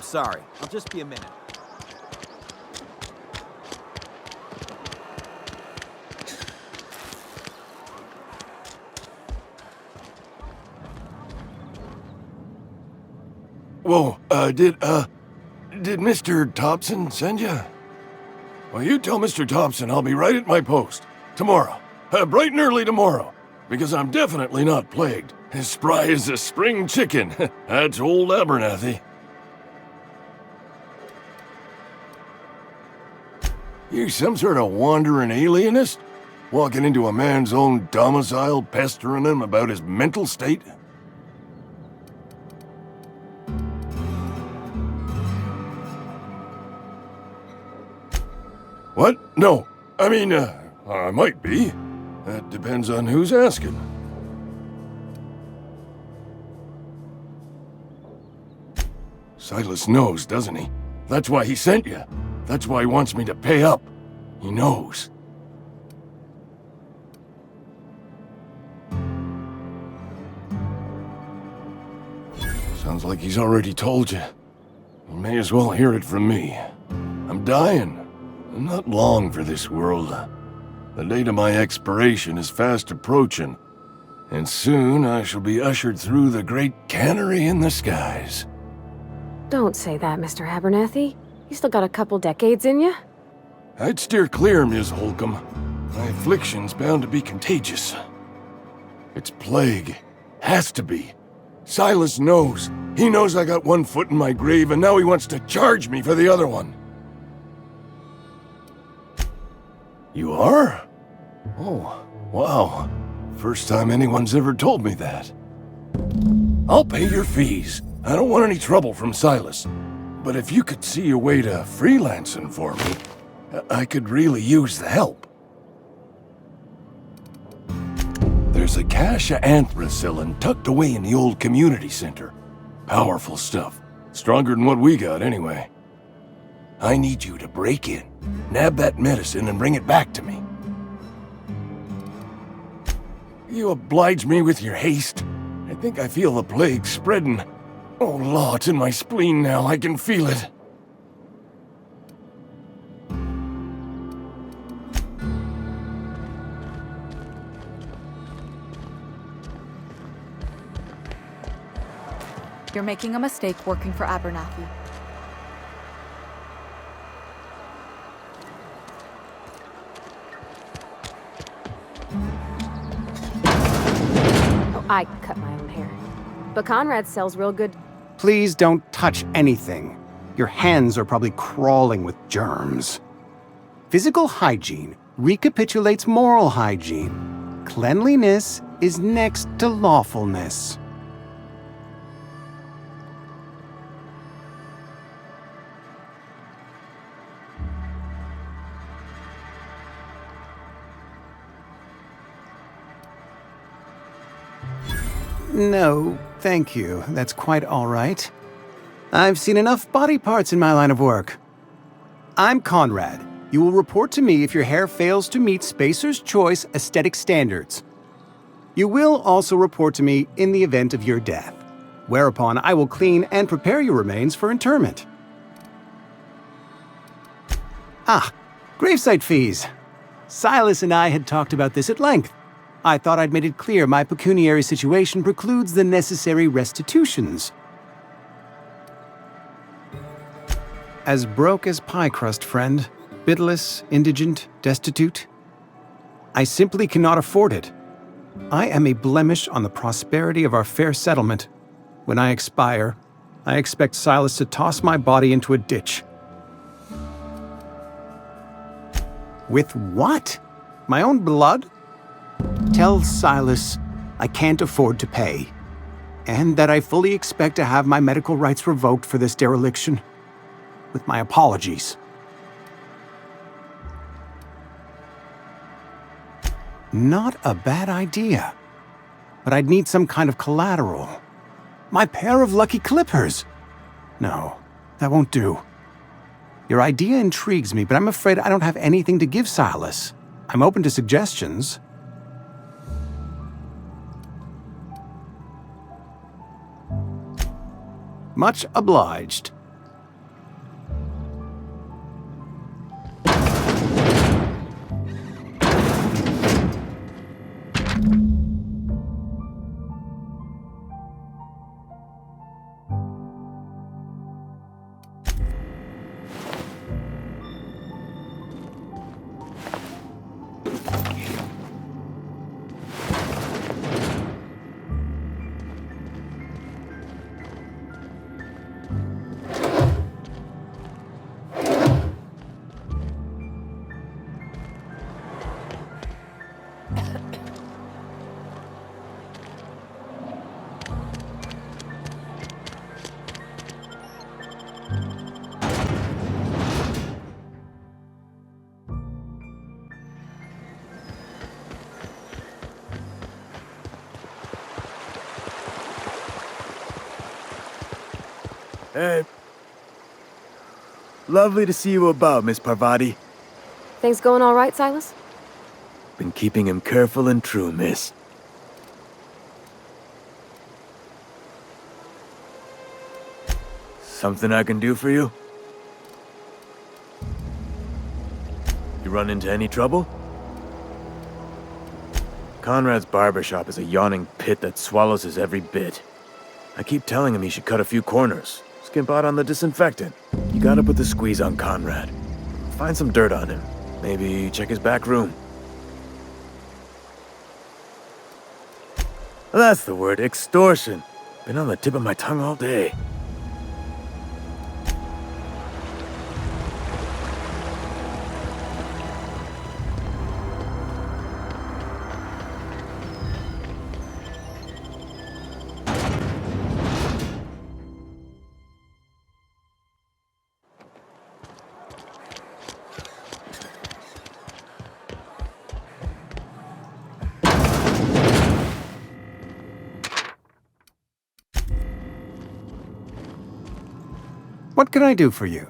sorry. I'll just be a minute. Whoa, did Mr. Thompson send you? Well, you tell Mr. Thompson I'll be right at my post. Tomorrow. Bright and early tomorrow. Because I'm definitely not plagued. As spry as a spring chicken. That's old Abernathy. You some sort of wandering alienist? Walking into a man's own domicile, pestering him about his mental state? What? No. I mean, I might be. That depends on who's asking. Silas knows, doesn't he? That's why he sent you. That's why he wants me to pay up. He knows. Sounds like he's already told you. You may as well hear it from me. I'm dying. I'm not long for this world. The date of my expiration is fast approaching, and soon I shall be ushered through the great cannery in the skies. Don't say that, Mr. Abernathy. You still got a couple decades in you. I'd steer clear, Ms. Holcomb. My affliction's bound to be contagious. It's plague. Has to be. Silas knows. He knows I got one foot in my grave, and now he wants to charge me for the other one. You are? Oh, wow. First time anyone's ever told me that. I'll pay your fees. I don't want any trouble from Silas. But if you could see a way to freelancing for me, I could really use the help. There's a cache of anthracillin tucked away in the old community center. Powerful stuff. Stronger than what we got, anyway. I need you to break in, nab that medicine, and bring it back to me. You oblige me with your haste. I think I feel the plague spreading. Oh, Law, it's in my spleen now. I can feel it. You're making a mistake working for Abernathy. Oh, I cut my own hair. But Conrad sells real good. Please don't touch anything. Your hands are probably crawling with germs. Physical hygiene recapitulates moral hygiene. Cleanliness is next to lawfulness. No, thank you. That's quite all right. I've seen enough body parts in my line of work. I'm Conrad. You will report to me if your hair fails to meet Spacer's Choice aesthetic standards. You will also report to me in the event of your death, whereupon I will clean and prepare your remains for interment. Ah, gravesite fees. Silas and I had talked about this at length. I thought I'd made it clear my pecuniary situation precludes the necessary restitutions. As broke as pie crust, friend. Bitless, indigent, destitute. I simply cannot afford it. I am a blemish on the prosperity of our fair settlement. When I expire, I expect Silas to toss my body into a ditch. With what? My own blood? Tell Silas I can't afford to pay, and that I fully expect to have my medical rights revoked for this dereliction. With my apologies. Not a bad idea, but I'd need some kind of collateral. My pair of lucky clippers! No, that won't do. Your idea intrigues me, but I'm afraid I don't have anything to give Silas. I'm open to suggestions. Much obliged. Hey. Lovely to see you about, Miss Parvati. Things going all right, Silas? Been keeping him careful and true, miss. Something I can do for you? You run into any trouble? Conrad's barbershop is a yawning pit that swallows his every bit. I keep telling him he should cut a few corners, skimp out on the disinfectant. You gotta put the squeeze on Conrad. Find some dirt on him. Maybe check his back room. That's the word, extortion. Been on the tip of my tongue all day. What can I do for you?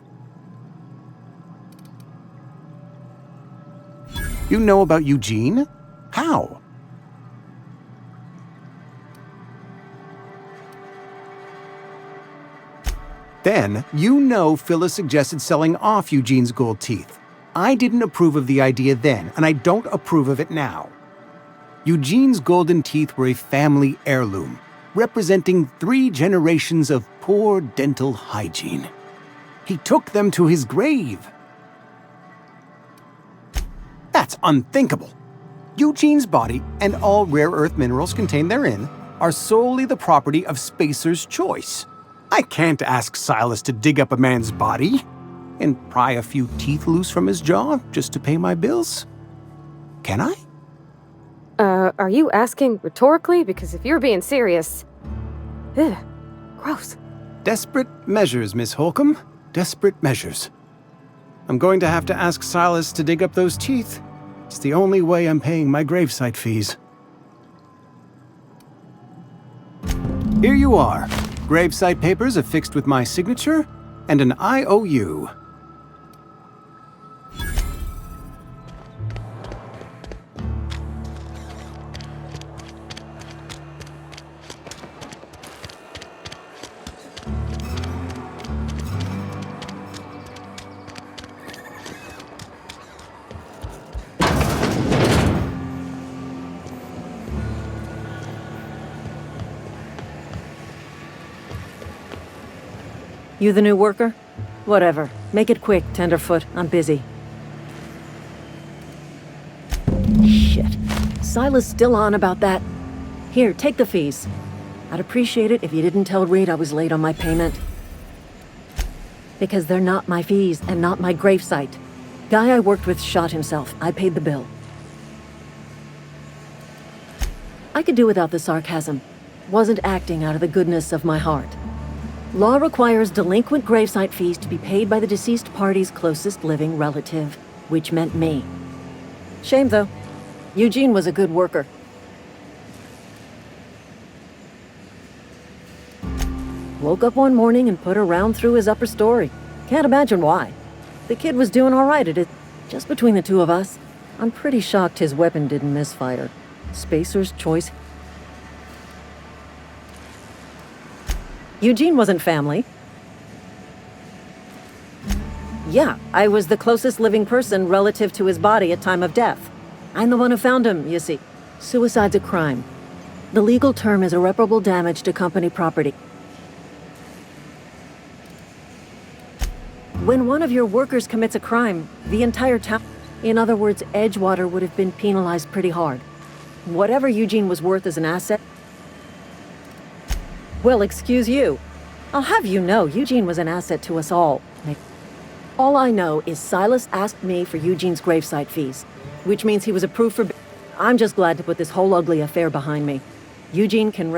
You know about Eugene? How? Then, you know Phyllis suggested selling off Eugene's gold teeth. I didn't approve of the idea then, and I don't approve of it now. Eugene's golden teeth were a family heirloom, representing 3 generations of poor dental hygiene. He took them to his grave. That's unthinkable. Eugene's body and all rare earth minerals contained therein are solely the property of Spacer's choice. I can't ask Silas to dig up a man's body and pry a few teeth loose from his jaw just to pay my bills. Can I? Are you asking rhetorically? Because if you're being serious... Ugh, gross. Desperate measures, Miss Holcomb. Desperate measures. I'm going to have to ask Silas to dig up those teeth. It's the only way I'm paying my gravesite fees. Here you are. Gravesite papers affixed with my signature and an IOU. You the new worker? Whatever. Make it quick, Tenderfoot. I'm busy. Shit. Silas still on about that. Here, take the fees. I'd appreciate it if you didn't tell Reed I was late on my payment. Because they're not my fees and not my gravesite. Guy I worked with shot himself. I paid the bill. I could do without the sarcasm. Wasn't acting out of the goodness of my heart. Law requires delinquent gravesite fees to be paid by the deceased party's closest living relative, which meant me. Shame, though. Eugene was a good worker. Woke up one morning and put a round through his upper story. Can't imagine why. The kid was doing all right at it. Just between the two of us, I'm pretty shocked his weapon didn't misfire. Spacer's choice. Eugene wasn't family. Yeah, I was the closest living person relative to his body at time of death. I'm the one who found him, you see. Suicide's a crime. The legal term is irreparable damage to company property. When one of your workers commits a crime, the entire town... In other words, Edgewater would have been penalized pretty hard. Whatever Eugene was worth as an asset... Well, excuse you. I'll have you know, Eugene was an asset to us all. All I know is Silas asked me for Eugene's gravesite fees, which means he was approved for... I'm just glad to put this whole ugly affair behind me. Eugene can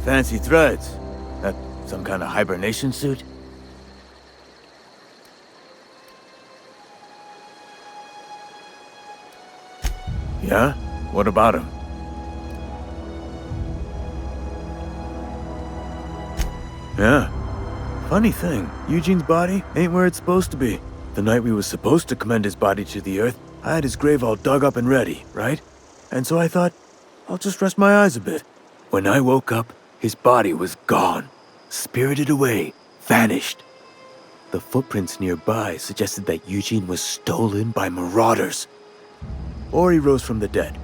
fancy threads. That some kind of hibernation suit? Yeah? What about him? Yeah. Funny thing, Eugene's body ain't where it's supposed to be. The night we was supposed to commend his body to the earth, I had his grave all dug up and ready, right? And so I thought, I'll just rest my eyes a bit. When I woke up, his body was gone. Spirited away. Vanished. The footprints nearby suggested that Eugene was stolen by marauders. Or he rose from the dead.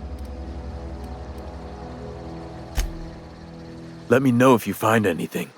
Let me know if you find anything.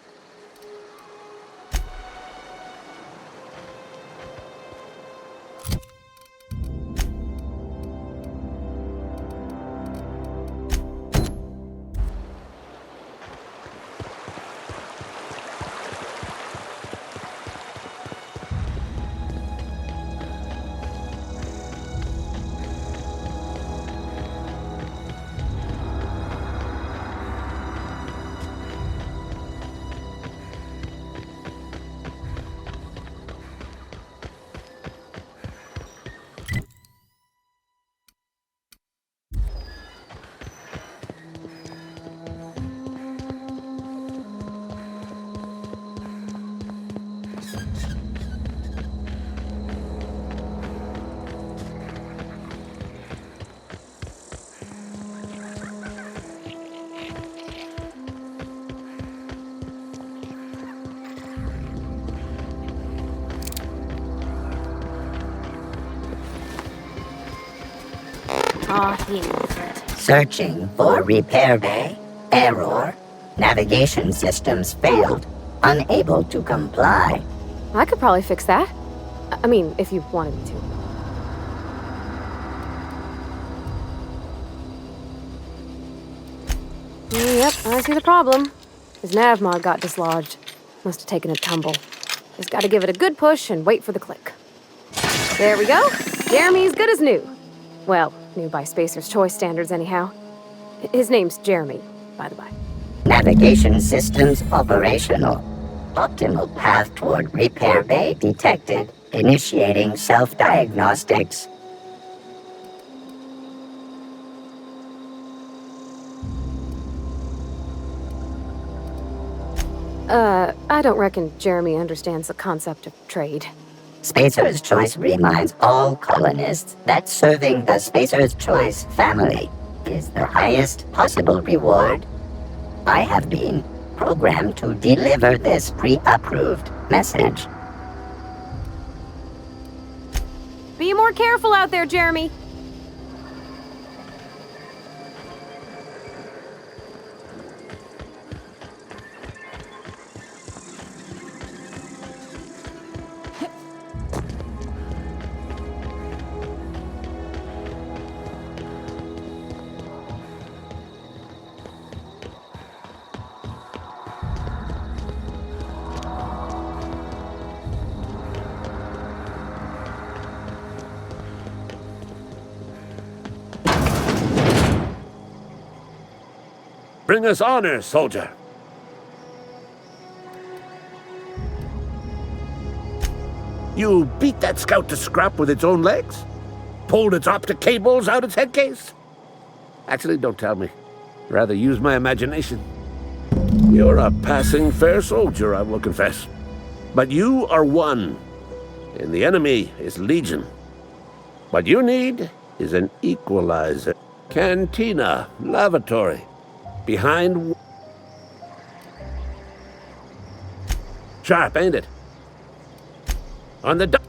Searching for repair bay. Error. Navigation systems failed. Unable to comply. I could probably fix that. I mean, if you wanted me to. Yep, I see the problem. His nav mod got dislodged. Must have taken a tumble. Just gotta give it a good push and wait for the click. There we go. Jeremy's good as new. Well, new by Spacer's Choice standards anyhow. His name's Jeremy, by the by. Navigation systems operational. Optimal path toward repair bay detected. Initiating self-diagnostics. I don't reckon Jeremy understands the concept of trade. Spacer's Choice reminds all colonists that serving the Spacer's Choice family is the highest possible reward. I have been programmed to deliver this pre-approved message. Be more careful out there, Jeremy. Bring us honor, soldier. You beat that scout to scrap with its own legs? Pulled its optic cables out its head case? Actually, don't tell me. Rather use my imagination. You're a passing fair soldier, I will confess. But you are one, and the enemy is legion. What you need is an equalizer. Cantina, lavatory. Behind... Sharp, ain't it? On the...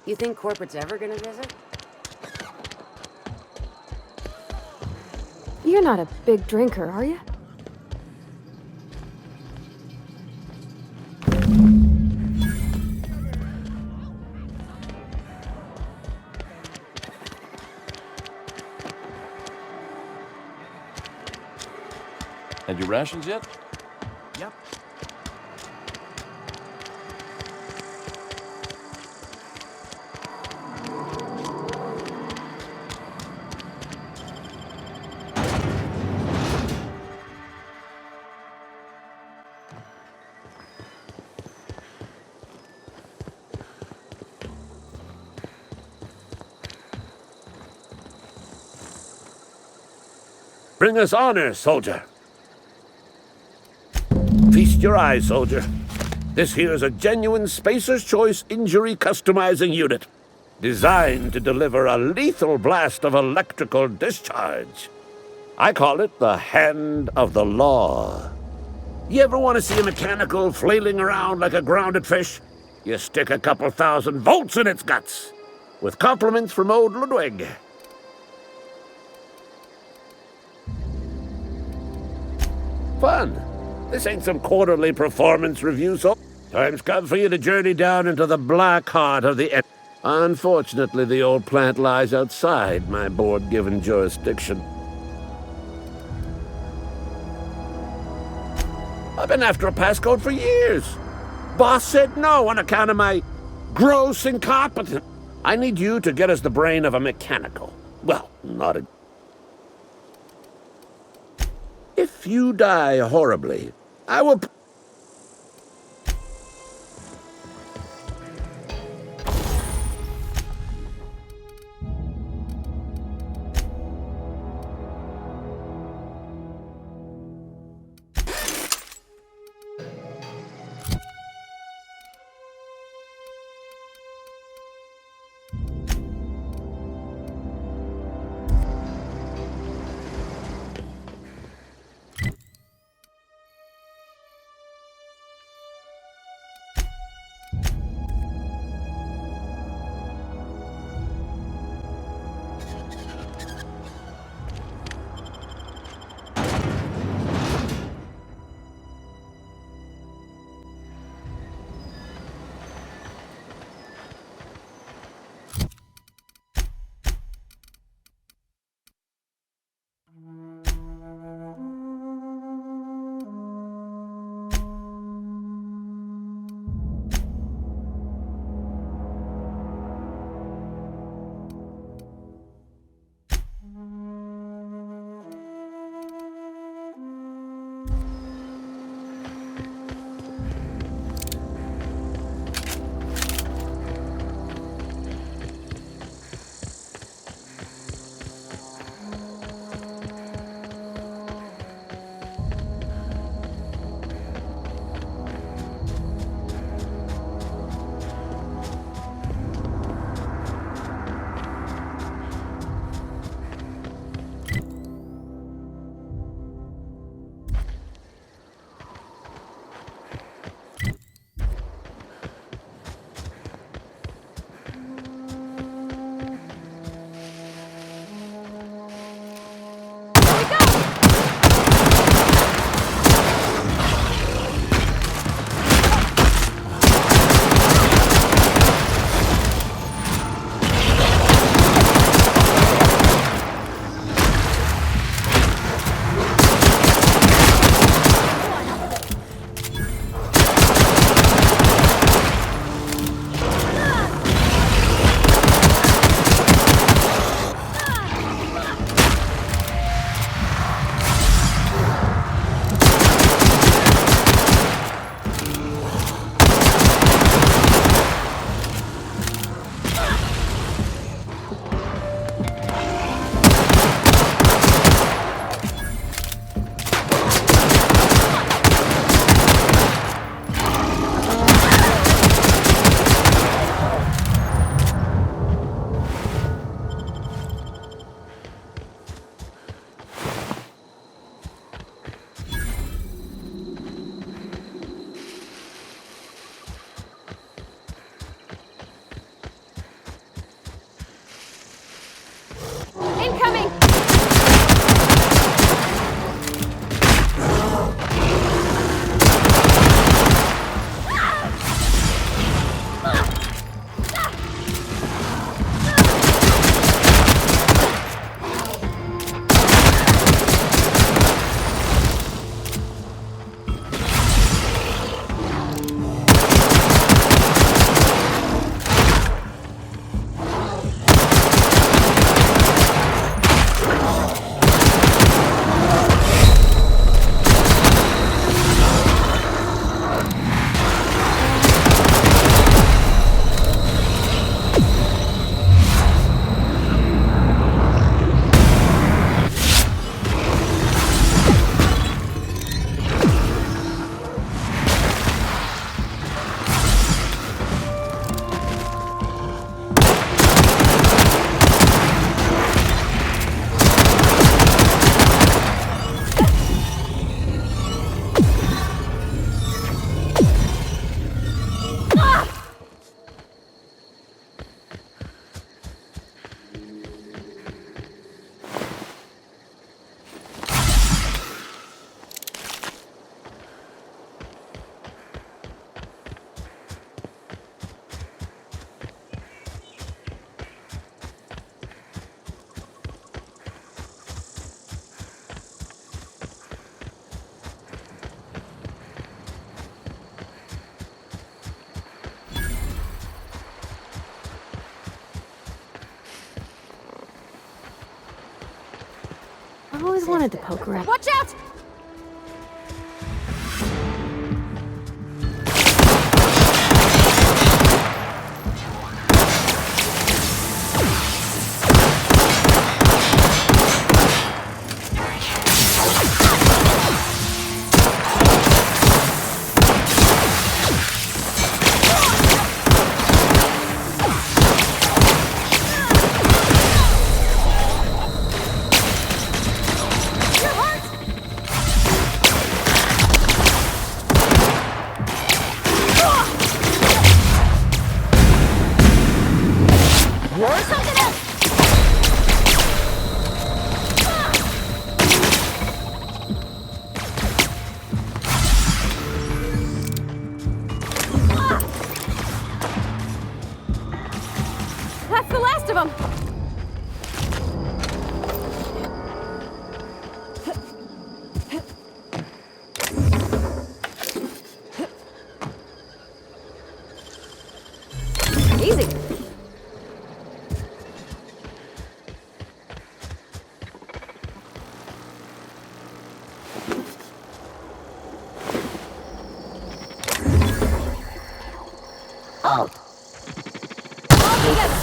You think corporate's ever gonna visit? You're not a big drinker, are you? Had your rations yet? Yep. Bring us honor, soldier. Feast your eyes, soldier. This here's a genuine Spacer's Choice injury customizing unit, designed to deliver a lethal blast of electrical discharge. I call it the Hand of the Law. You ever want to see a mechanical flailing around like a grounded fish? You stick a couple thousand volts in its guts. With compliments from old Ludwig. Fun. This ain't some quarterly performance review, so time's come for you to journey down into the black heart of the... Unfortunately, the old plant lies outside my board-given jurisdiction. I've been after a passcode for years. Boss said no on account of my gross incompetence. I need you to get us the brain of a mechanical. Well, not a... If you die horribly, I will... just wanted to poke around. Watch out! That's the last of them! Easy. All together.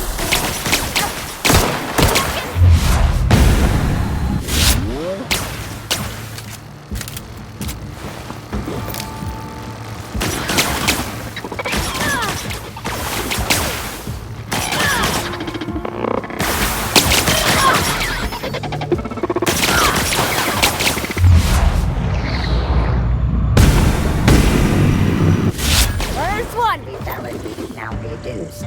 First one! Lethality now reduced.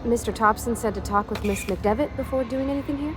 Mr. Thompson said to talk with Miss McDevitt before doing anything here?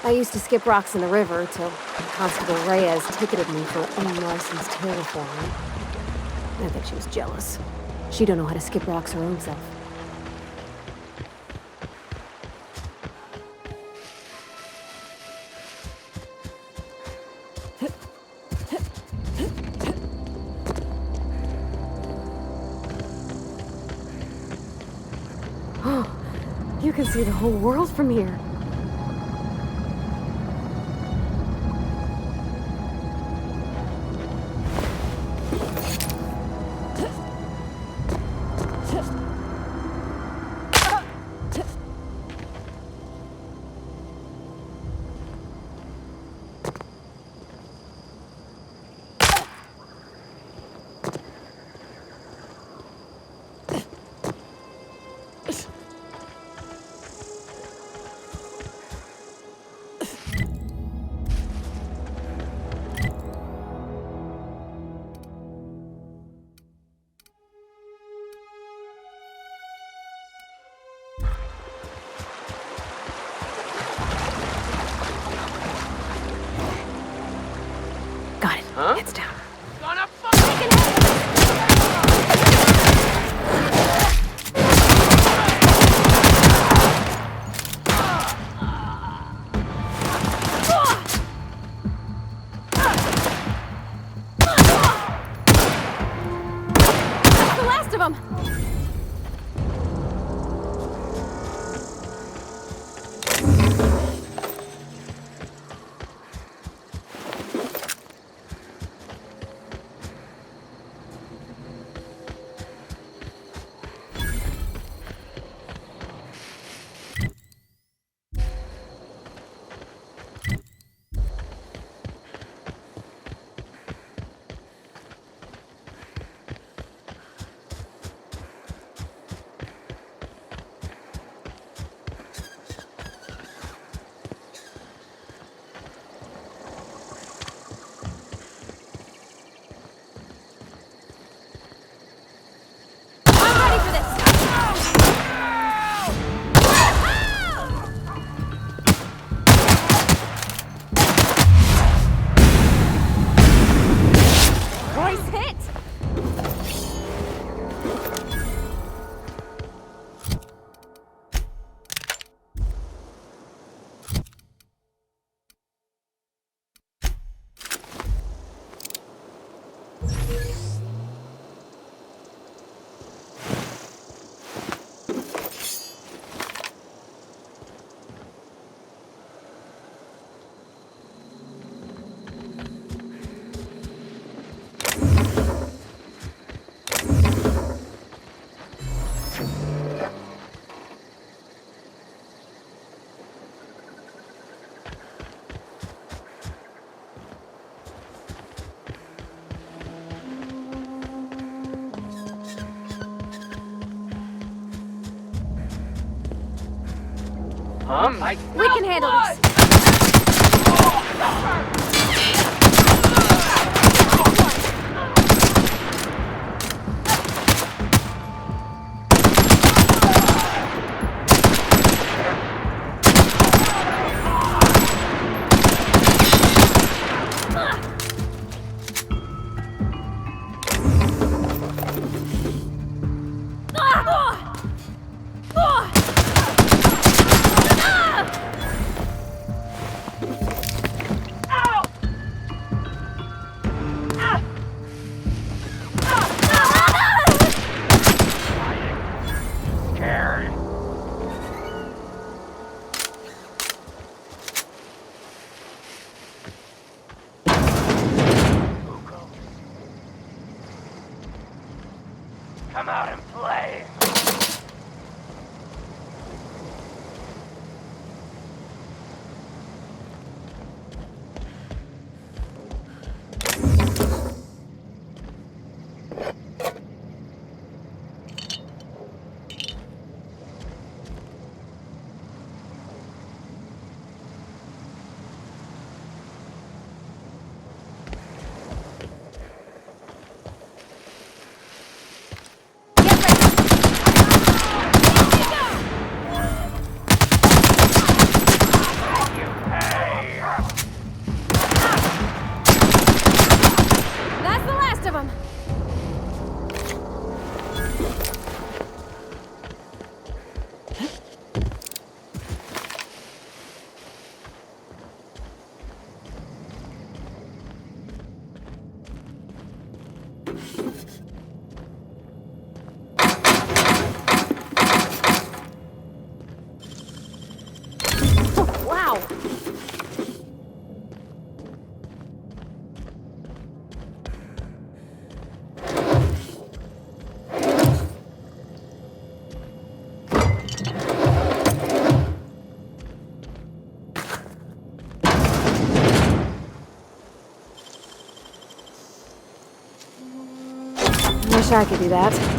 I used to skip rocks in the river till Constable Reyes ticketed me for unlicensed terraforming. I think she was jealous. She don't know how to skip rocks her own self. Oh, you can see the whole world from here. Got it. Huh? Heads down. Gonna fucking The last of them! Huh? We can handle this. Come out and play. Wish I could do that.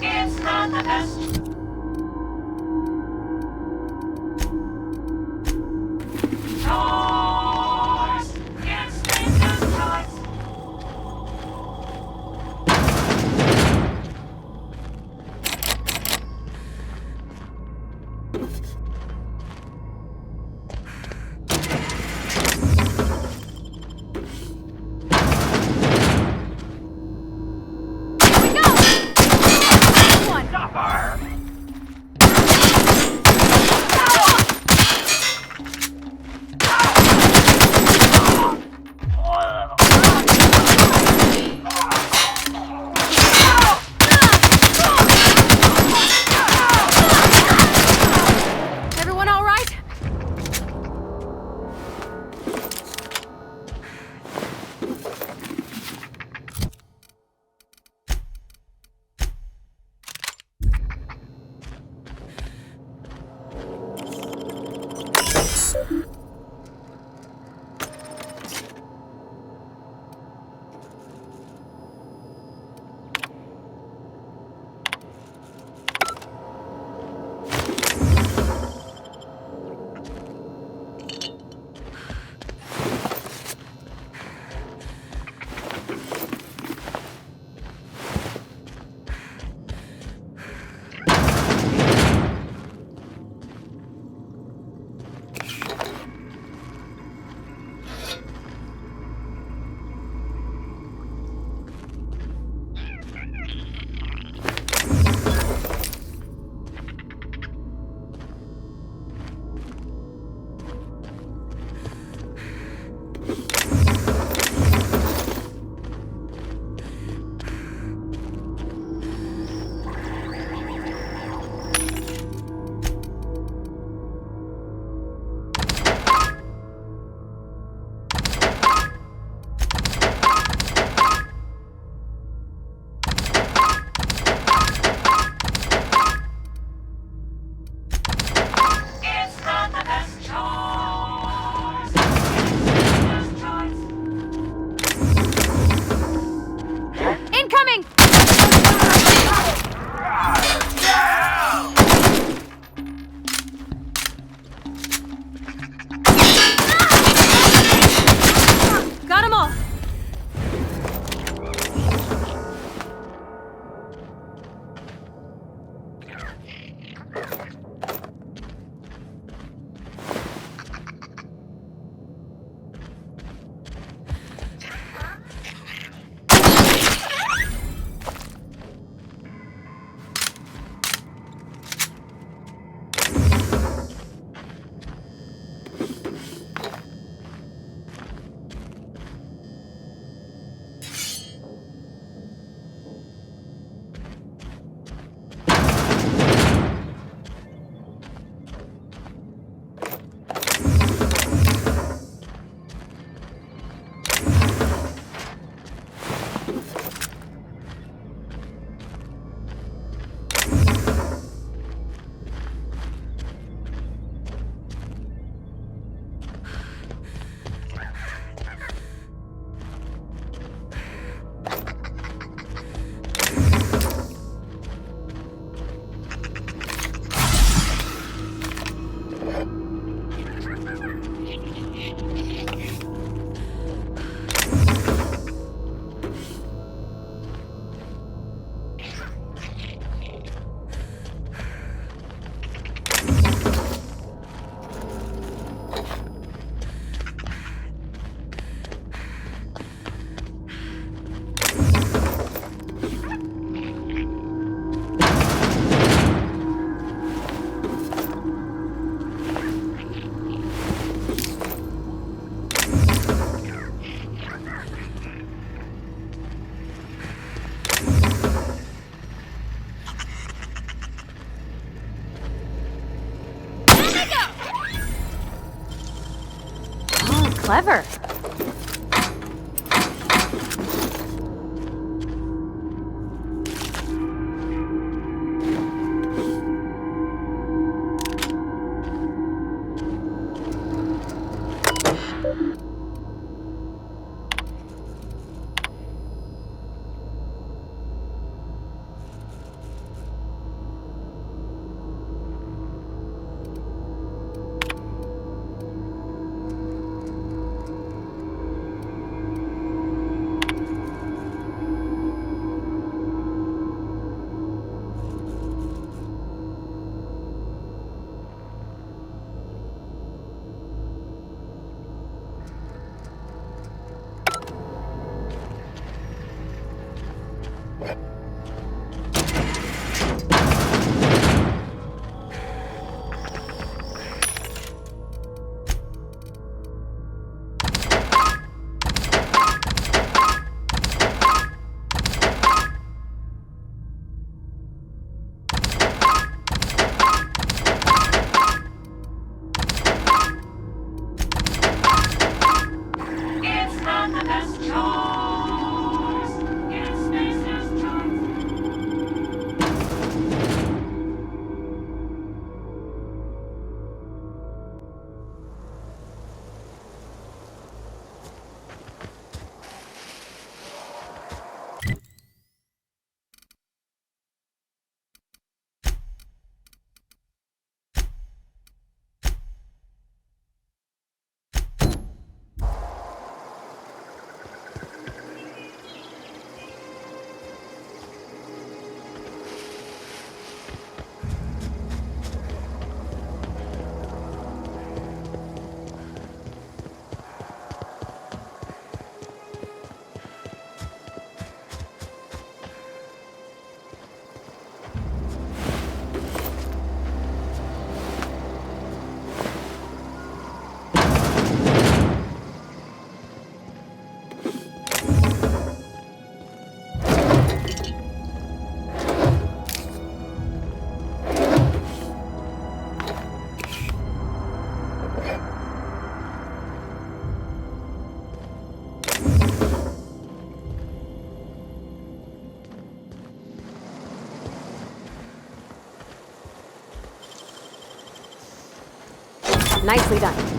It's not the best. Clever. Nicely done.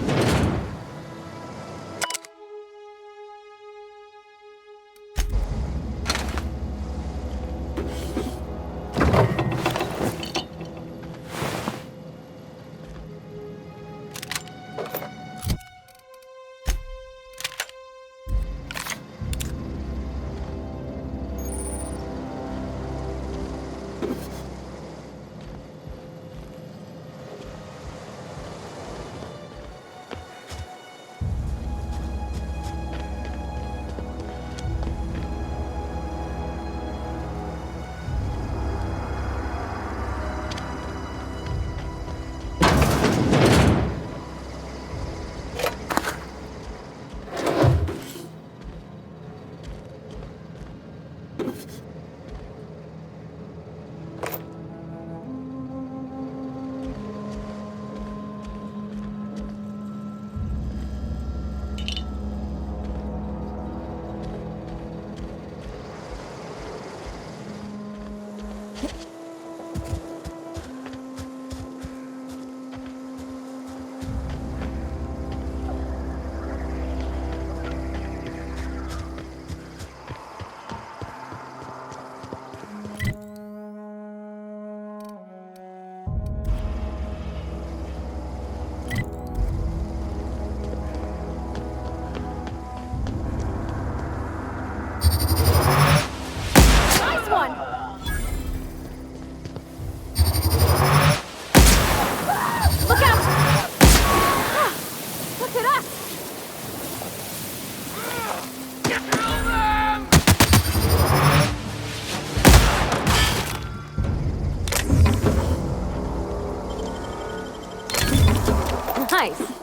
Nice.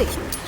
easy.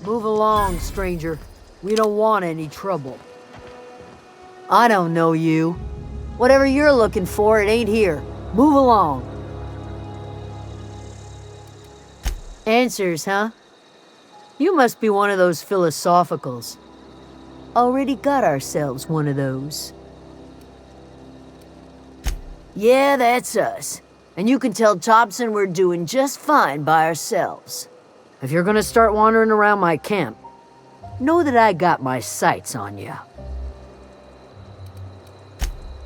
Move along, stranger. We don't want any trouble. I don't know you. Whatever you're looking for, it ain't here. Move along. Answers, huh? You must be one of those philosophicals. Already got ourselves one of those. Yeah, that's us. And you can tell Thompson we're doing just fine by ourselves. If you're gonna start wandering around my camp, know that I got my sights on you.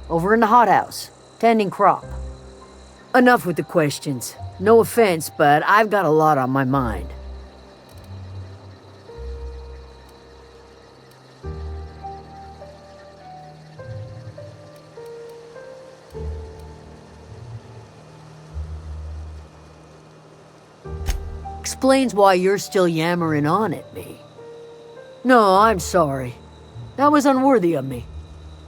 Over in the hothouse, tending crop. Enough with the questions. No offense, but I've got a lot on my mind. Explains why you're still yammering on at me. No, I'm sorry. That was unworthy of me.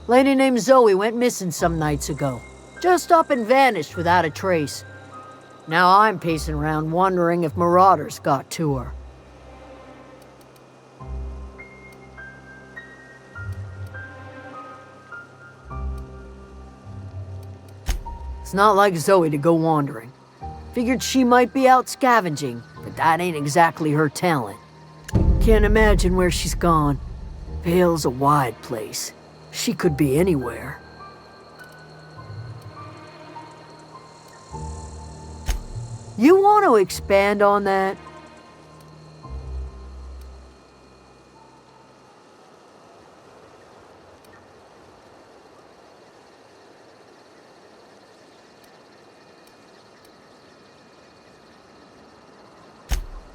Lady named Zoe went missing some nights ago. Just up and vanished without a trace. Now I'm pacing around wondering if marauders got to her. It's not like Zoe to go wandering. Figured she might be out scavenging, but that ain't exactly her talent. Can't imagine where she's gone. Vale's a wide place. She could be anywhere. You want to expand on that?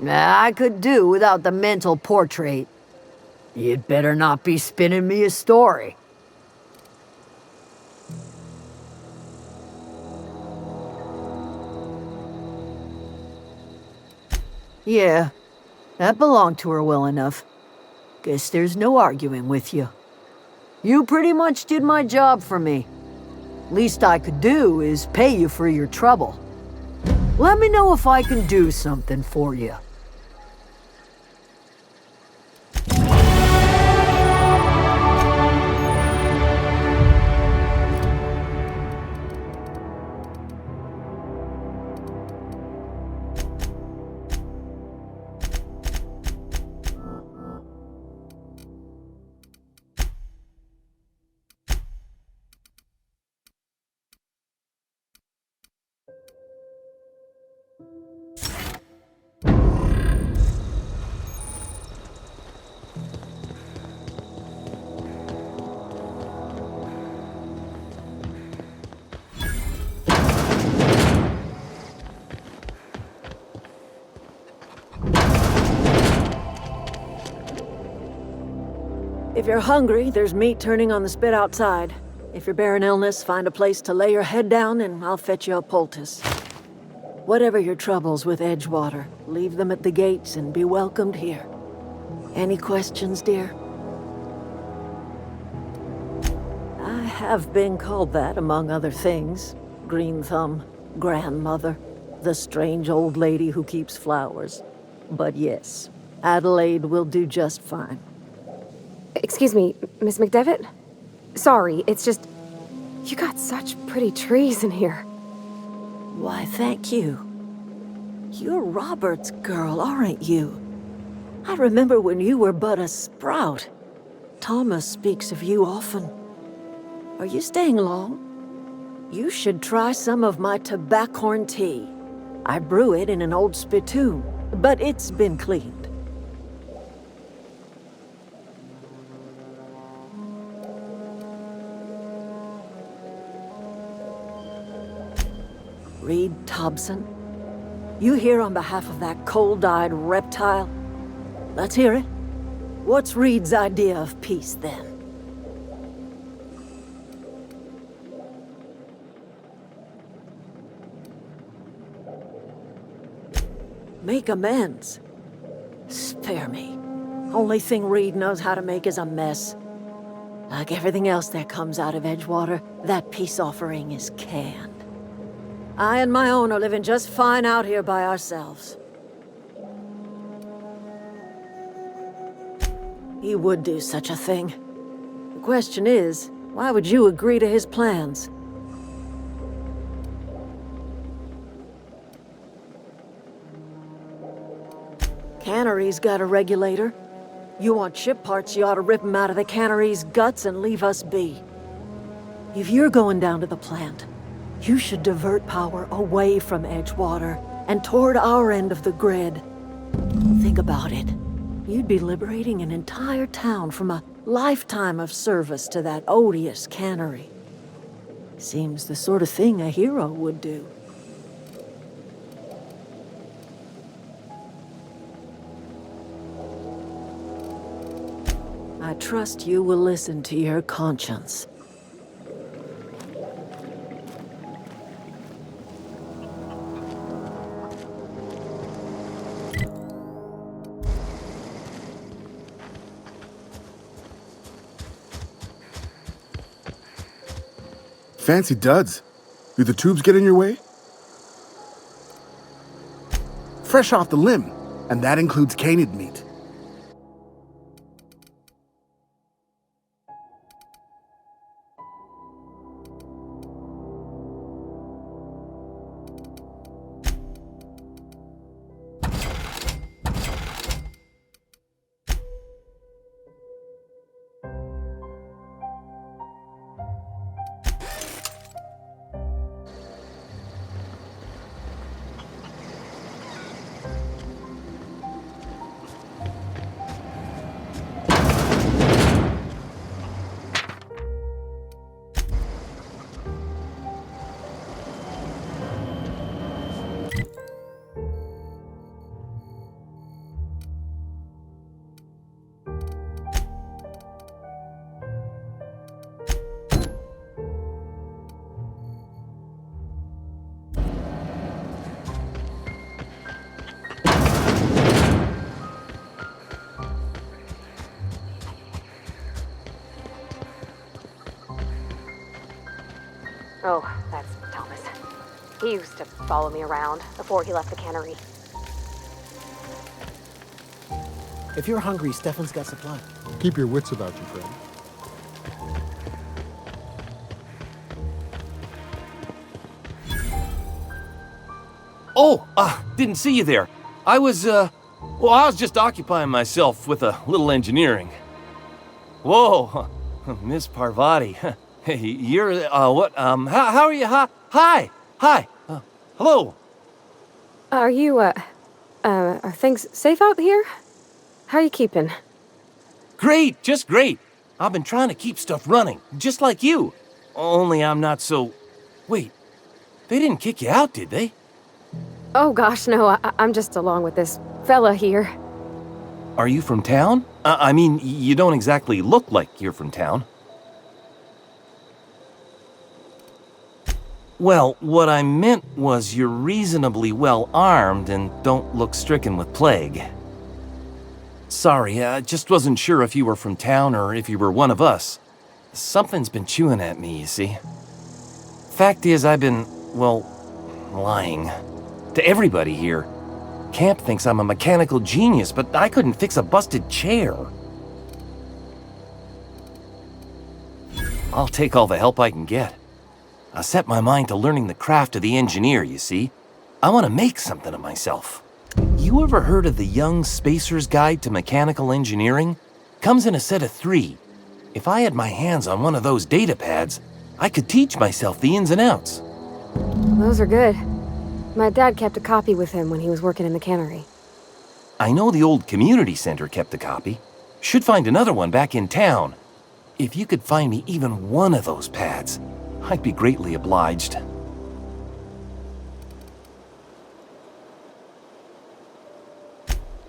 I could do without the mental portrait. You'd better not be spinning me a story. Yeah, that belonged to her well enough. Guess there's no arguing with you. You pretty much did my job for me. Least I could do is pay you for your trouble. Let me know if I can do something for you. If you're hungry, there's meat turning on the spit outside. If you're bearing illness, find a place to lay your head down and I'll fetch you a poultice. Whatever your troubles with Edgewater, leave them at the gates and be welcomed here. Any questions, dear? I have been called that, among other things. Green Thumb, grandmother, the strange old lady who keeps flowers. But yes, Adelaide will do just fine. Excuse me, Miss McDevitt? Sorry, it's just... You got such pretty trees in here. Why, thank you. You're Robert's girl, aren't you? I remember when you were but a sprout. Thomas speaks of you often. Are you staying long? You should try some of my tobaccorn tea. I brew it in an old spittoon, but it's been cleaned. Reed Thompson? You here on behalf of that cold-eyed reptile? Let's hear it. What's Reed's idea of peace, then? Make amends. Spare me. Only thing Reed knows how to make is a mess. Like everything else that comes out of Edgewater, that peace offering is canned. I and my own are living just fine out here by ourselves. He would do such a thing. The question is, why would you agree to his plans? Cannery's got a regulator. You want ship parts, you ought to rip them out of the cannery's guts and leave us be. If you're going down to the plant, you should divert power away from Edgewater and toward our end of the grid. Think about it. You'd be liberating an entire town from a lifetime of service to that odious cannery. Seems the sort of thing a hero would do. I trust you will listen to your conscience. Fancy duds. Do the tubes get in your way? Fresh off the limb, and that includes canid meat. Oh, that's Thomas. He used to follow me around before he left the cannery. If you're hungry, Stefan's got supply. Keep your wits about you, friend. Oh, didn't see you there. I was just occupying myself with a little engineering. Whoa, Miss Parvati. Hey, you're, how are you? Hi. Hello. Are you, are things safe out here? How are you keeping? Great, just great. I've been trying to keep stuff running, just like you. Only I'm not so... Wait, they didn't kick you out, did they? Oh gosh, no, I'm just along with this fella here. Are you from town? I mean, you don't exactly look like you're from town. Well, what I meant was you're reasonably well armed and don't look stricken with plague. Sorry, I just wasn't sure if you were from town or if you were one of us. Something's been chewing at me, you see. Fact is, I've been, well, lying. To everybody here. Camp thinks I'm a mechanical genius, but I couldn't fix a busted chair. I'll take all the help I can get. I set my mind to learning the craft of the engineer, you see. I want to make something of myself. You ever heard of the Young Spacer's Guide to Mechanical Engineering? Comes in a set of 3. If I had my hands on one of those data pads, I could teach myself the ins and outs. Those are good. My dad kept a copy with him when he was working in the cannery. I know the old community center kept a copy. Should find another one back in town. If you could find me even one of those pads, I'd be greatly obliged.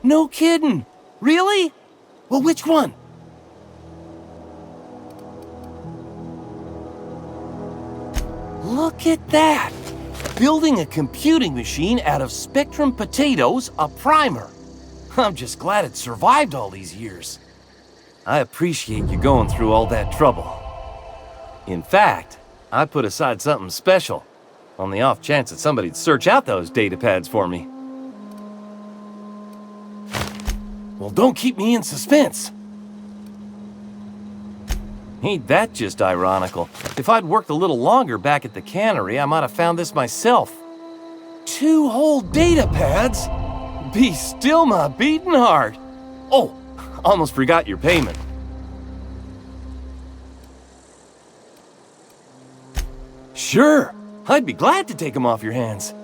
No kidding! Really? Well, which one? Look at that! Building a computing machine out of Spectrum potatoes, a primer. I'm just glad it survived all these years. I appreciate you going through all that trouble. In fact, I put aside something special, on the off chance that somebody'd search out those data pads for me. Well, don't keep me in suspense. Ain't that just ironical? If I'd worked a little longer back at the cannery, I might have found this myself. 2 whole data pads? Be still my beating heart. Oh, almost forgot your payment. Sure, I'd be glad to take them off your hands.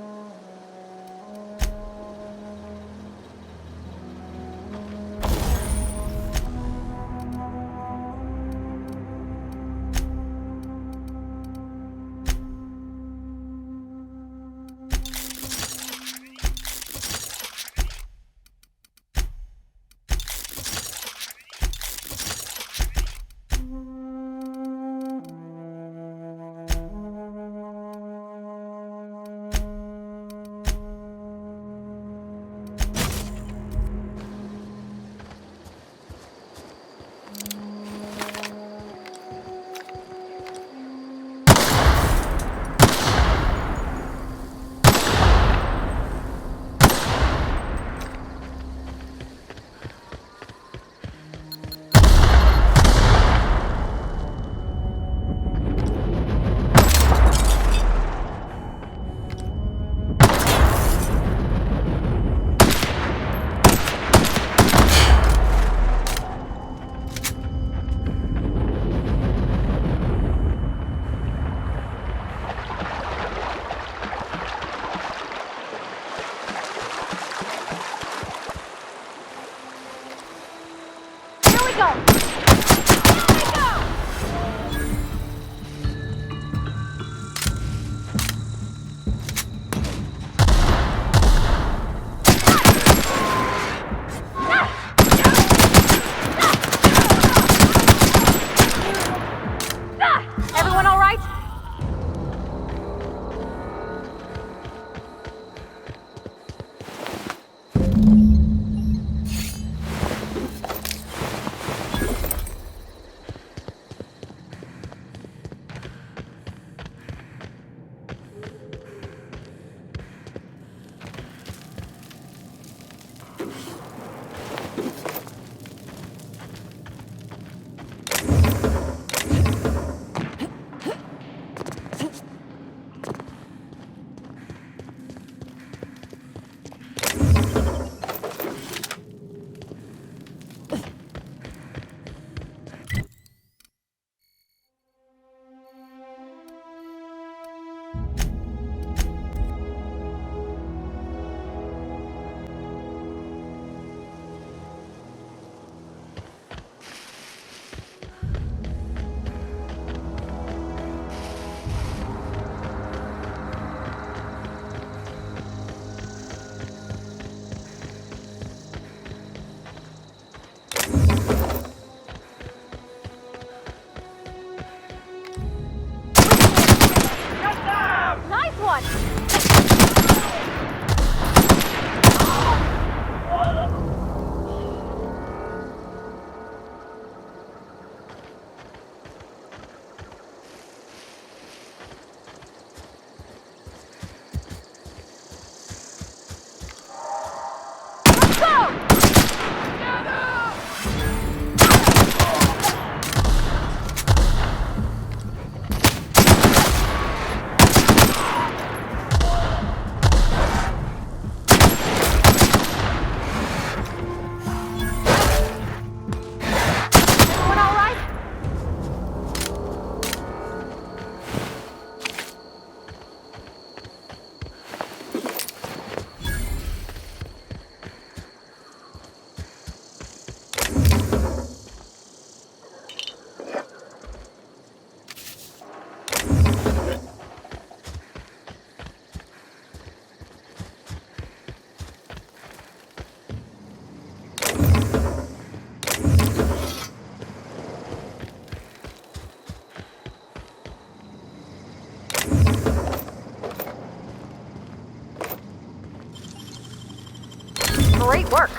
Great work.